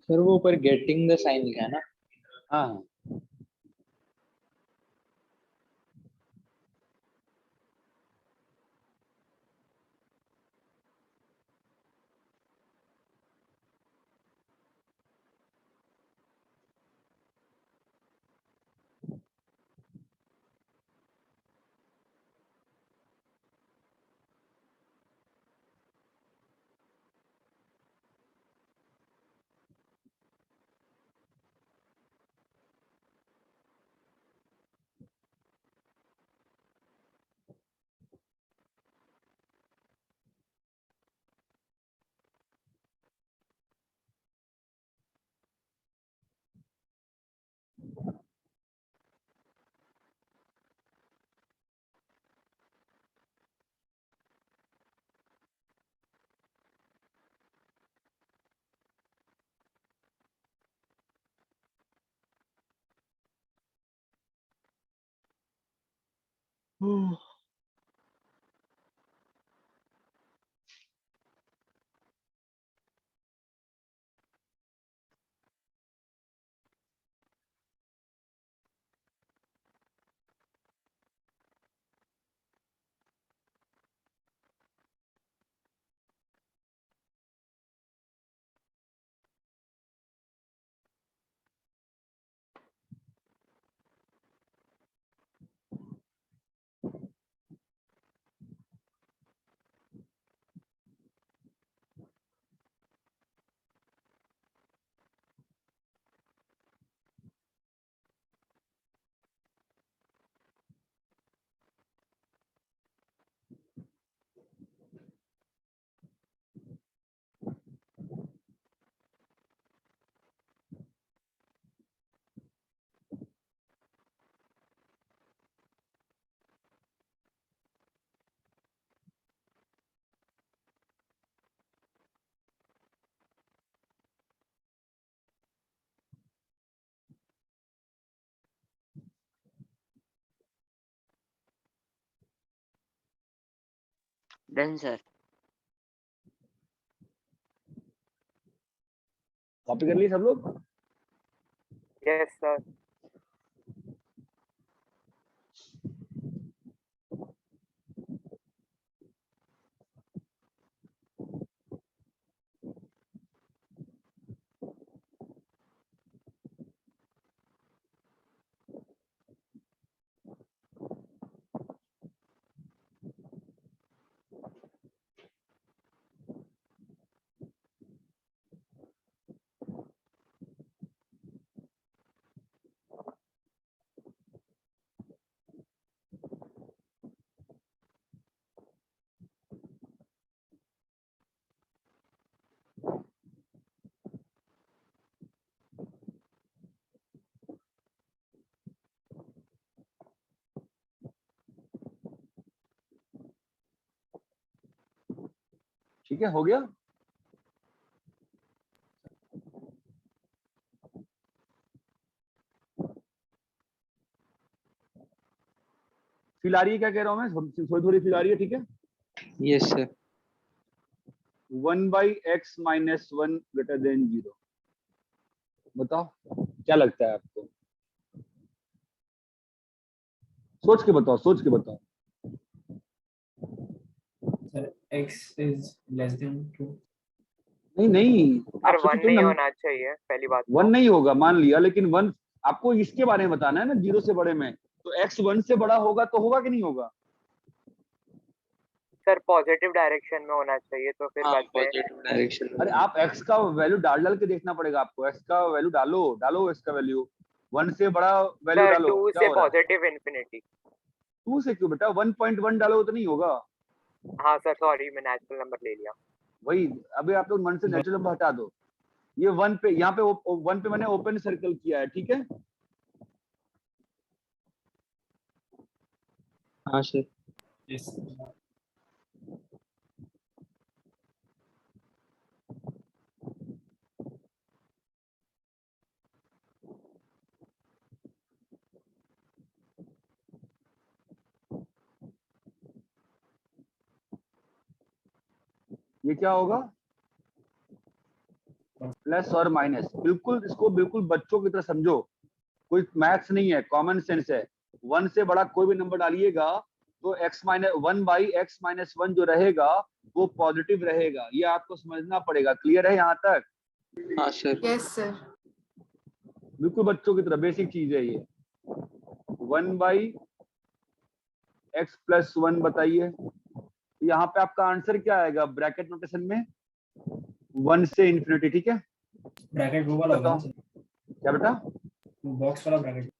सर वो ऊपर गेटिंग द साइन लिखा है ना? हाँ डन सर। कॉपी कर ली सब लोग? Yes sir. ठीक है, हो गया। फील आ रही है क्या कह रहा हूँ मैं? थोड़ी थोड़ी फील आ रही है, ठीक है? Yes sir. 1/x - 1 greater than 0। बताओ क्या लगता है आपको? सोच के बताओ, सोच के बताओ। Sir, x is less than 2. नहीं नहीं, सर आप सोचो 1 तो नहीं होना चाहिए पहली बात तो। 1 नहीं होगा मान लिया, लेकिन 1 आपको इसके बारे में बताना है ना, 0 से बड़े में। तो x 1 से बड़ा होगा तो होगा कि नहीं होगा? सर पॉजिटिव डायरेक्शन में होना चाहिए तो फिर वैसे पॉजिटिव डायरेक्शन। अरे आप x का वैल्यू डाल डाल के देखना पड़ेगा आपको। x का वैल्यू डालो डालो, x का वैल्यू 1 से बड़ा वैल्यू सर डालो। 2 क्या से हो रहा है? Positive infinity. 2 से क्यों बेटा? 1.1 डालो तो नहीं होगा। हाँ सर सॉरी मैं नेचुरल नंबर ले लिया। वही, अभी आप लोग मन से नेचुरल नंबर हटा दो। ये 1 पे, यहाँ पे 1 पे मैंने ओपन सर्कल किया है, ठीक है? हाँ सर। Yes. ये क्या होगा? प्लस और माइनस। बिल्कुल इसको बिल्कुल बच्चों की तरह समझो, कोई मैथ्स नहीं है, कॉमन सेंस है। 1 से बड़ा कोई भी नंबर डालिएगा तो x - 1/x - 1 जो रहेगा वो पॉजिटिव रहेगा। ये आपको समझना पड़ेगा। क्लियर है यहाँ तक? हाँ सर। Yes sir. बिल्कुल बच्चों की तरह बेसिक चीज है ये। 1/x + 1 बताइए। यहाँ पे आपका आंसर क्या आएगा ब्रैकेट नोटेशन में? 1 से इन्फिनिटी, ठीक है? ब्रैकेट वो वाला होगा ना सर, क्या बेटा? बॉक्स वाला ब्रैकेट।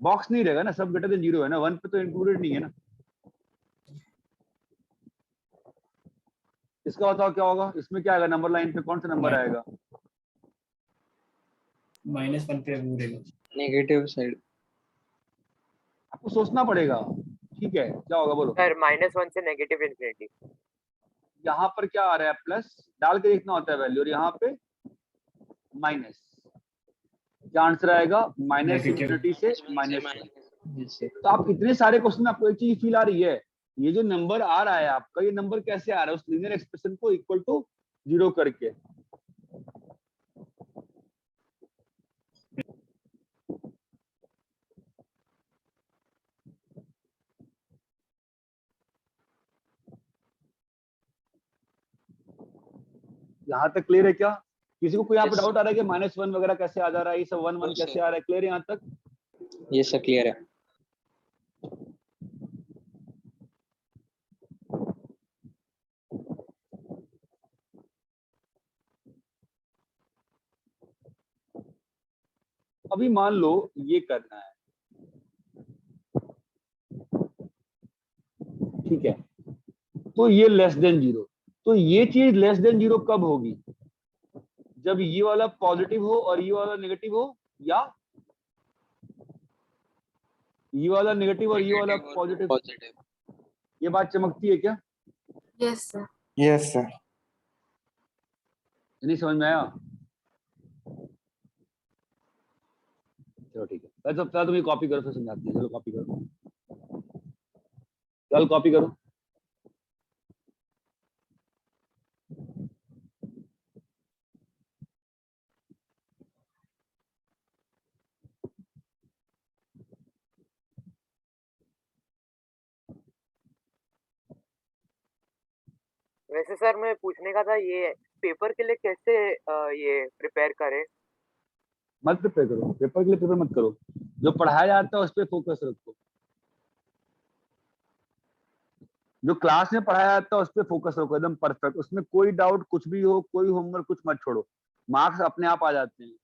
बॉक्स नहीं रहेगा ना, सब ग्रेटर देन 0 है ना, 1 पे तो इंक्लूडेड नहीं है ना। इसका बताओ क्या होगा? इसमें क्या आएगा? नंबर लाइन पे कौन सा नंबर आएगा? -1 पे वो रहेगा। Negative side. आपको सोचना पड़ेगा, ठीक है? क्या होगा बोलो? सर -1 से नेगेटिव इन्फिनिटी। यहाँ पर क्या आ रहा है? प्लस डाल के देखना होता है वैल्यू, और यहाँ पे माइनस। क्या आंसर आएगा? Minus Negative. इन्फिनिटी से -1। तो आप इतने सारे क्वेश्चन में आपको एक चीज फील आ रही है, ये जो नंबर आ रहा है आपका, ये नंबर कैसे आ रहा है? उस लीनियर एक्सप्रेशन को इक्वल टू 0 करके। यहाँ तक क्लियर है क्या? किसी को कोई यहाँ पे Yes. डाउट आ रहा है कि -1 वगैरह कैसे आ जा रहा है? ये सब 1 1 No, कैसे sir. आ रहा है? क्लियर है यहाँ तक? ये सब क्लियर है। अभी मान लो ये करना है, ठीक है? तो ये लेस देन 0। तो ये चीज लेस देन 0 कब होगी? जब ये वाला पॉजिटिव हो और ये वाला नेगेटिव हो, या ये वाला नेगेटिव और ये वाला पॉजिटिव। पॉजिटिव। ये बात चमकती है क्या? Yes sir. Yes sir. नहीं समझ में आया? चलो ठीक है, पहले तुम ये कॉपी करो फिर समझाती है। चलो कॉपी करो, चल कॉपी करो। वैसे सर मैं पूछने का था ये पेपर के लिए कैसे ये प्रिपेयर करें? मत प्रिपेयर करो, पेपर के लिए प्रिपेयर मत करो। जो पढ़ाया जाता है उस पर फोकस रखो। जो क्लास में पढ़ाया जाता है उस पर फोकस रखो, एकदम परफेक्ट। उसमें कोई डाउट कुछ भी हो, कोई होमवर्क कुछ मत छोड़ो। मार्क्स अपने आप आ जाते हैं,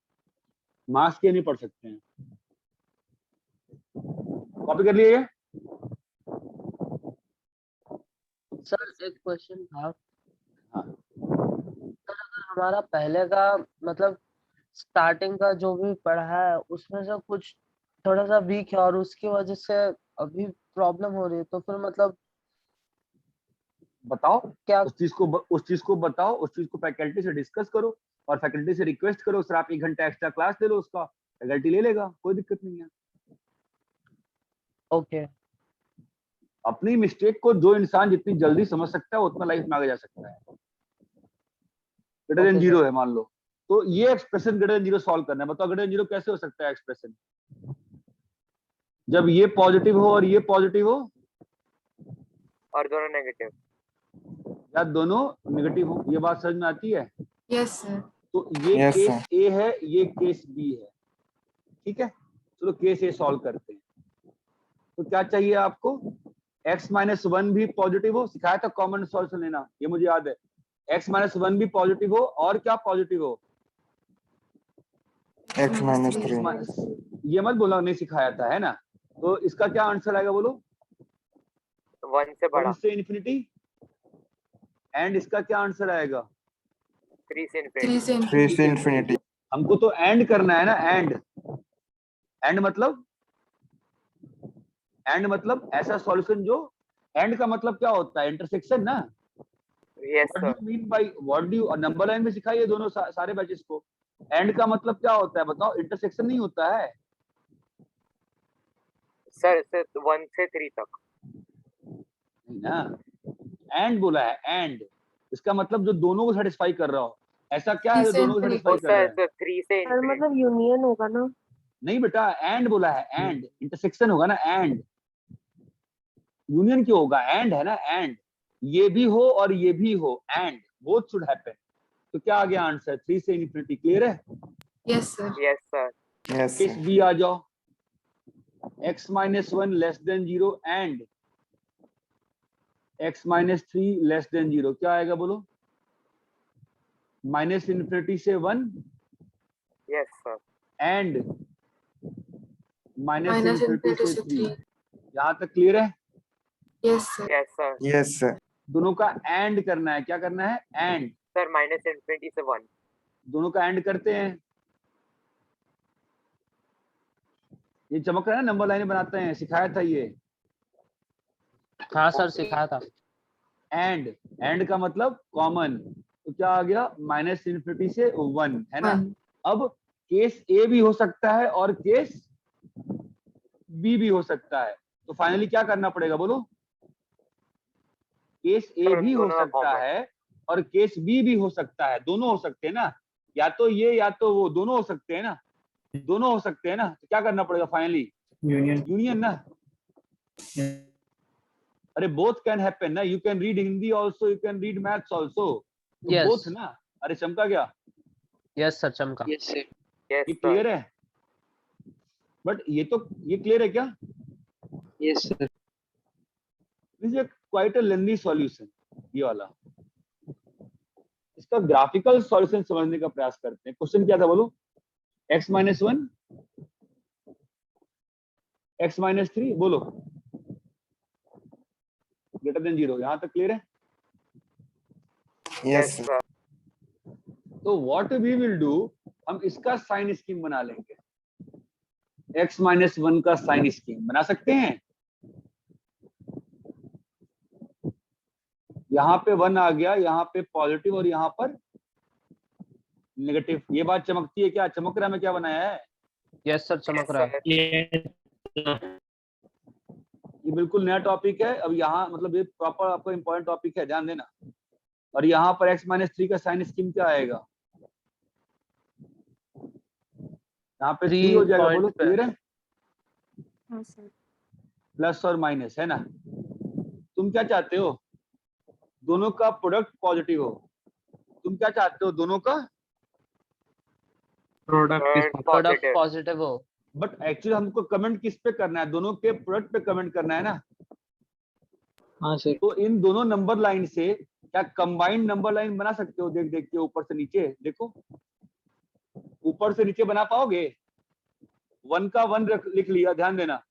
मार्क्स के नहीं पढ़ सकते हैं। कॉपी कर लिए? सर एक क्वेश्चन था। हाँ। सर अगर हमारा पहले का मतलब स्टार्टिंग का जो भी पढ़ा है उसमें से कुछ थोड़ा सा वीक है और उसकी वजह से अभी प्रॉब्लम हो रही है, तो फिर मतलब बताओ क्या? उस चीज को बताओ, उस चीज को फैकल्टी से डिस्कस करो और फैकल्टी से रिक्वेस्ट करो सर आप 1 घंटा एक्स्ट्रा क्लास ले लो, उसका फैकल्टी ले लेगा, कोई दिक्कत नहीं है। ओके। अपनी मिस्टेक को जो इंसान जितनी जल्दी समझ सकता है उतना लाइफ में आगे जा सकता है। ग्रेटर देन Okay, जीरो है मान लो, तो ये expression greater than zero solve करना है। बताओ ग्रेटर देन जीरो कैसे हो सकता है एक्सप्रेशन? जब ये पॉजिटिव हो और ये पॉजिटिव हो, और दोनों नेगेटिव। या दोनों नेगेटिव हो। ये बात समझ में आती है? Yes sir. तो ये Yes, केस sir. ए है, ये केस बी है, ठीक है। चलो केस ए सॉल्व करते हैं। तो क्या चाहिए आपको? x माइनस वन भी पॉजिटिव हो, सिखाया था कॉमन सॉल्यूशन लेना, ये मुझे याद है। x माइनस वन भी पॉजिटिव हो और क्या पॉजिटिव हो? X minus 3. ये मत बोला, नहीं सिखाया था, है ना। तो इसका क्या आंसर आएगा बोलो? 1 से बड़ा। 1 से इन्फिनिटी। एंड इसका क्या आंसर आएगा? 3 से 3 इंफिनिटी। से 3 से infinity. हमको तो एंड करना है ना, एंड। एंड मतलब ऐसा सॉल्यूशन जो, एंड का मतलब क्या होता है? इंटरसेक्शन ना। Yes what do sir. You mean by, what do you, number line में सिखाइए दोनों सारे बैचेस को। एंड का मतलब क्या होता है बताओ? इंटरसेक्शन नहीं होता है सर 1 से 3 तक। नहीं ना। एंड बोला है, एंड इसका मतलब जो दोनों को सेटिस्फाई कर रहा हो। ऐसा क्या है जो दोनों को सेटिस्फाई कर रहा है? सर 3 से सर इंफिनिटी। मतलब यूनियन होगा ना। नहीं बेटा, एंड बोला है, एंड इंटरसेक्शन होगा ना, एंड। यूनियन क्यों होगा? एंड है ना, एंड। ये भी हो और ये भी हो, एंड बोथ शुड हैपन। तो क्या आ गया आंसर? 3 से इन्फिनिटी। क्लियर है? Yes sir. Yes sir. Yes, case sir. B आ जाओ। x minus one less than zero and x minus three less than zero. क्या आएगा बोलो? माइनस इन्फिनिटी से 1 yes sir. And minus minus infinity infinity से से 3। 3। यहाँ तक क्लियर है? Yes sir. Yes sir. Yes, sir. दोनों का एंड करना है। क्या करना है? एंड। सर माइनस इन्फिनिटी से 1। दोनों का एंड करते हैं। ये चमक रहा है, नंबर लाइन बनाते हैं, सिखाया था ये। हाँ सर सिखाया था। एंड का मतलब कॉमन। तो क्या आ गया? माइनस इन्फिनिटी से 1, है ना। 1। अब केस ए भी हो सकता है और केस बी भी हो सकता है। तो फाइनली क्या करना पड़ेगा बोलो? केस ए भी हो सकता है और केस बी भी हो सकता है। दोनों हो सकते हैं ना, या तो ये या तो वो, दोनों हो सकते हैं ना। दोनों हो सकते हैं ना, तो क्या करना पड़ेगा फाइनली? यूनियन। यूनियन ना। अरे बोथ कैन हैपन ना। You can read Hindi also, you can read maths also. Yes. Both ना। अरे चमका क्या? यस सर चमका। Yes sir. यस ये सर। क्लियर है? बट ये क्लियर है क्या? Yes sir. This is quite a lengthy solution ये वाला। इसका ग्राफिकल सॉल्यूशन समझने का प्रयास करते हैं। क्वेश्चन क्या था बोलो? x minus one, x minus three, बोलो ग्रेटर देन जीरो। यहां तक क्लियर है? Yes, sir. तो व्हाट वी विल डू, हम इसका साइन स्कीम बना लेंगे। x माइनस वन का साइन स्कीम बना सकते हैं। यहाँ पे 1 आ गया, यहाँ पे पॉजिटिव और यहाँ पर नेगेटिव। ये बात चमकती है क्या? चमक रहा है? मैं क्या बनाया है? यस सर चमक रहा है। ये बिल्कुल नया टॉपिक है। अब यहाँ मतलब ये प्रॉपर आपको इंपॉर्टेंट टॉपिक है, ध्यान देना। और यहाँ पर x माइनस थ्री का साइन स्कीम क्या आएगा? यहाँ पे 3 हो जाएगा। बोलो क्लियर है? हाँ सर। प्लस और माइनस, है ना। तुम क्या चाहते हो? दोनों का प्रोडक्ट पॉजिटिव हो। तुम क्या चाहते हो? दोनों का प्रोडक्ट पॉजिटिव हो। बट एक्चुअली हमको कमेंट किस पे करना है? दोनों के प्रोडक्ट पे कमेंट करना है ना। हाँ सर। तो इन दोनों नंबर लाइन से क्या कंबाइंड नंबर लाइन बना सकते हो? देख के ऊपर से नीचे देखो, ऊपर से नीचे बना पाओगे? 1 का 1 लिख लिया, ध्यान देना,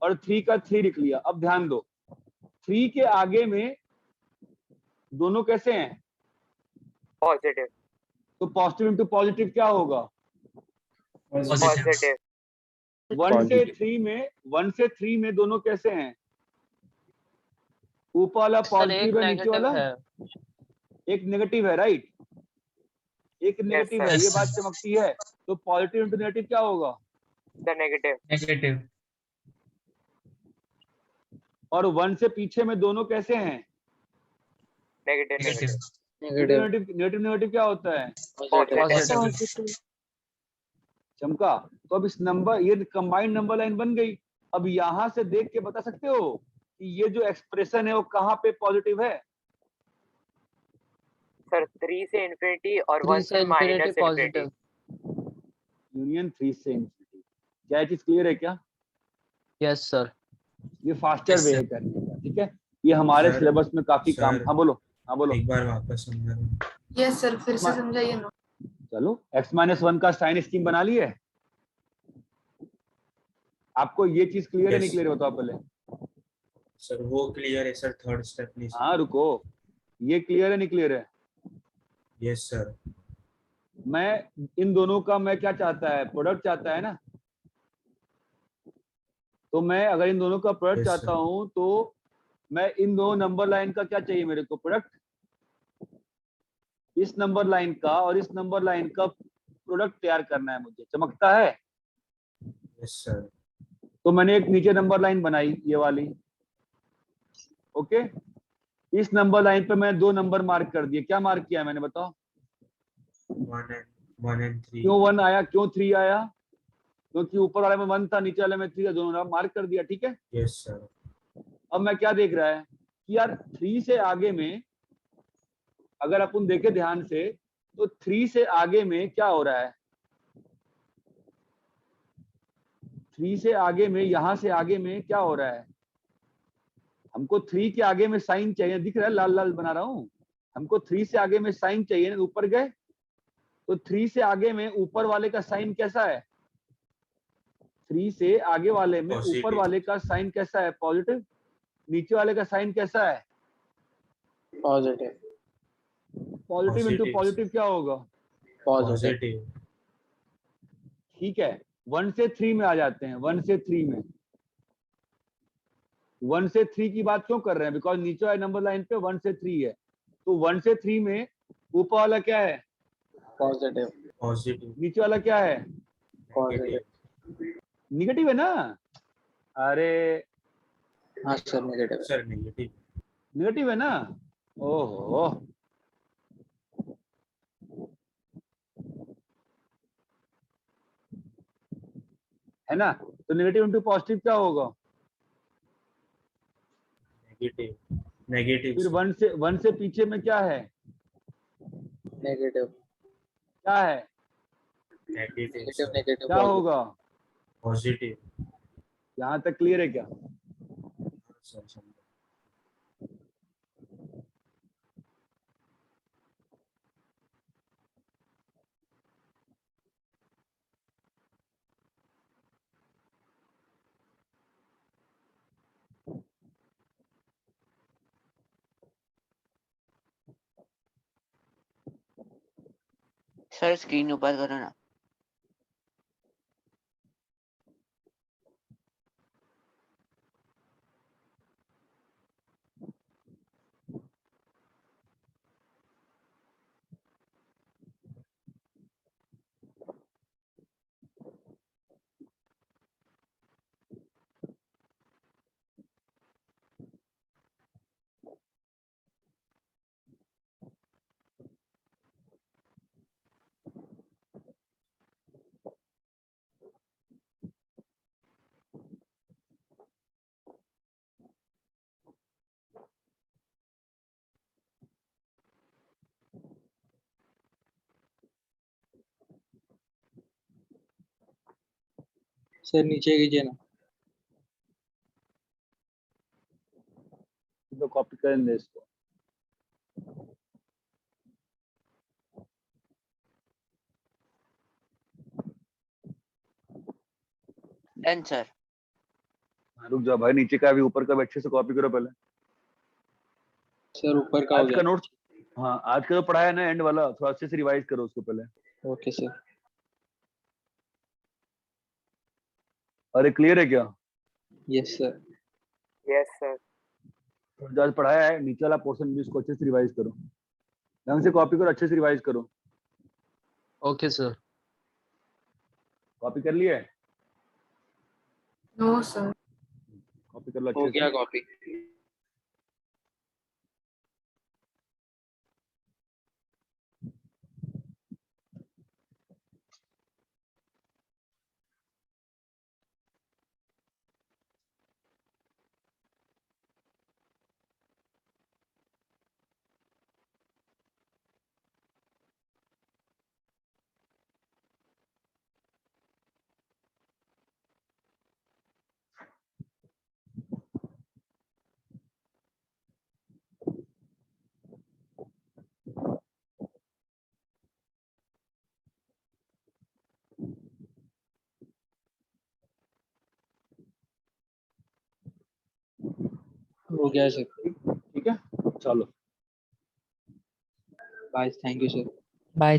और 3 का 3 लिख लिया। अब ध्यान दो, 3 के आगे में दोनों कैसे हैं? पॉजिटिव। तो पॉजिटिव इंटू पॉजिटिव क्या होगा? पॉजिटिव। 1 से 3 में दोनों कैसे हैं? ऊपर वाला सर एक पॉजिटिव है, नीचे नेगेटिव वाला है। एक नेगेटिव है, राइट। एक नेगेटिव है, sir. ये बात चमकती है। तो पॉजिटिव इंटू नेगेटिव क्या होगा? The negative. नेगेटिव। और 1 से पीछे में दोनों कैसे हैं? Negative negative negative negative negative क्या होता है? Positive positive. चमका। तो अब इस नंबर, ये कंबाइंड नंबर लाइन बन गई। अब यहां से देख के बता सकते हो कि ये जो एक्सप्रेशन है वो कहाँ पे पॉजिटिव है? सर 3 से इंफिनिटी और 3 1 से से infinity minus infinity. Positive. Union 3 से इंफिनिटी। क्या चीज क्लियर है क्या? Yes sir. ये फास्टर Yes, वे sir. है करने का, ठीक है। ये हमारे Sir, सिलेबस में काफी काम। sir. हाँ बोलो, हाँ बोलो। एक बार वापस समझा दो। यस सर, फिर से समझाइए ना। चलो, x-1 का साइन स्कीम बना लिए। आपको ये चीज क्लियर है नहीं Yes. क्लियर बताओ पहले। सर वो क्लियर है सर, थर्ड स्टेप नहीं। हाँ रुको, ये क्लियर है नहीं क्लियर है? Yes sir. मैं इन दोनों का मैं क्या चाहता है? प्रोडक्ट चाहता है ना। तो मैं अगर इन दोनों का प्रोडक्ट Yes, चाहता sir. हूं तो मैं इन दो नंबर लाइन का क्या चाहिए मेरे को? प्रोडक्ट। इस नंबर लाइन का और इस नंबर लाइन का प्रोडक्ट तैयार करना है मुझे। चमकता है? Yes sir. तो मैंने एक नीचे नंबर लाइन बनाई, ये वाली। ओके, इस नंबर लाइन पे मैं 2 नंबर मार्क कर दिए। क्या मार्क किया मैंने बताओ? 1 and 3। क्यों 1 आया, क्यों 3 आया? क्योंकि ऊपर वाले में 1 था, नीचे वाले में 3 था, दोनों मार्क कर दिया। ठीक है। Yes sir. अब मैं क्या देख रहा है कि यार 3 से आगे में, अगर अपन देखें ध्यान से, तो 3 से आगे में क्या हो रहा है? 3 से आगे में, यहां से आगे में क्या हो रहा है? हमको 3 के आगे में साइन चाहिए। दिख रहा है, लाल लाल बना रहा हूं। हमको 3 से आगे में साइन चाहिए। ऊपर गए तो 3 से आगे में ऊपर वाले का साइन कैसा है? 3 से आगे वाले में ऊपर Positive. वाले का साइन कैसा है? पॉजिटिव। नीचे वाले का साइन कैसा है? Positive positive into Positive, positive क्या होगा? पॉजिटिव। पॉजिटिव। ठीक है। 1 से 3 में आ जाते हैं। 1 से 3 में, 1 से 3 की बात क्यों कर रहे हैं? बिकॉज नीचे वाले नंबर लाइन पे 1 से 3 है। तो 1 से 3 में ऊपर वाला क्या है? Positive positive. नीचे वाला क्या है? पॉजिटिव। निगेटिव है ना? अरे हाँ sir, negative. Sir negative. Negative है ना? ओहो, है ना? तो नेगेटिव इंटू पॉजिटिव क्या होगा? नेगेटिव। नेगेटिव। फिर 1 से पीछे में क्या है? नेगेटिव क्या है? नेगेटिव। नेगेटिव नेगेटिव क्या होगा? पॉजिटिव। यहाँ तक क्लियर है क्या? सर समझा। सर स्क्रीन ऊपर करो ना। सर नीचे कीजिए ना। तो कॉपी करेंगे इसको। Done sir. रुक जाओ भाई, नीचे का भी ऊपर का भी अच्छे से कॉपी करो पहले। सर ऊपर का हो आज का गया। नोट, हाँ आज का जो पढ़ा है ना एंड वाला, थोड़ा अच्छे से रिवाइज करो उसको पहले। Okay sir. अरे क्लियर है क्या? Yes sir. Yes sir. जो आज पढ़ाया है नीचे वाला पोर्शन भी उसको अच्छे से रिवाइज करो। ढंग से कॉपी करो, अच्छे से रिवाइज करो। Okay sir. कॉपी कर लिए? No sir. कॉपी कॉपी कर लो हो अच्छे गया से। कॉपी। हो गया सर। ठीक है, चलो bye, thank you sir. Bye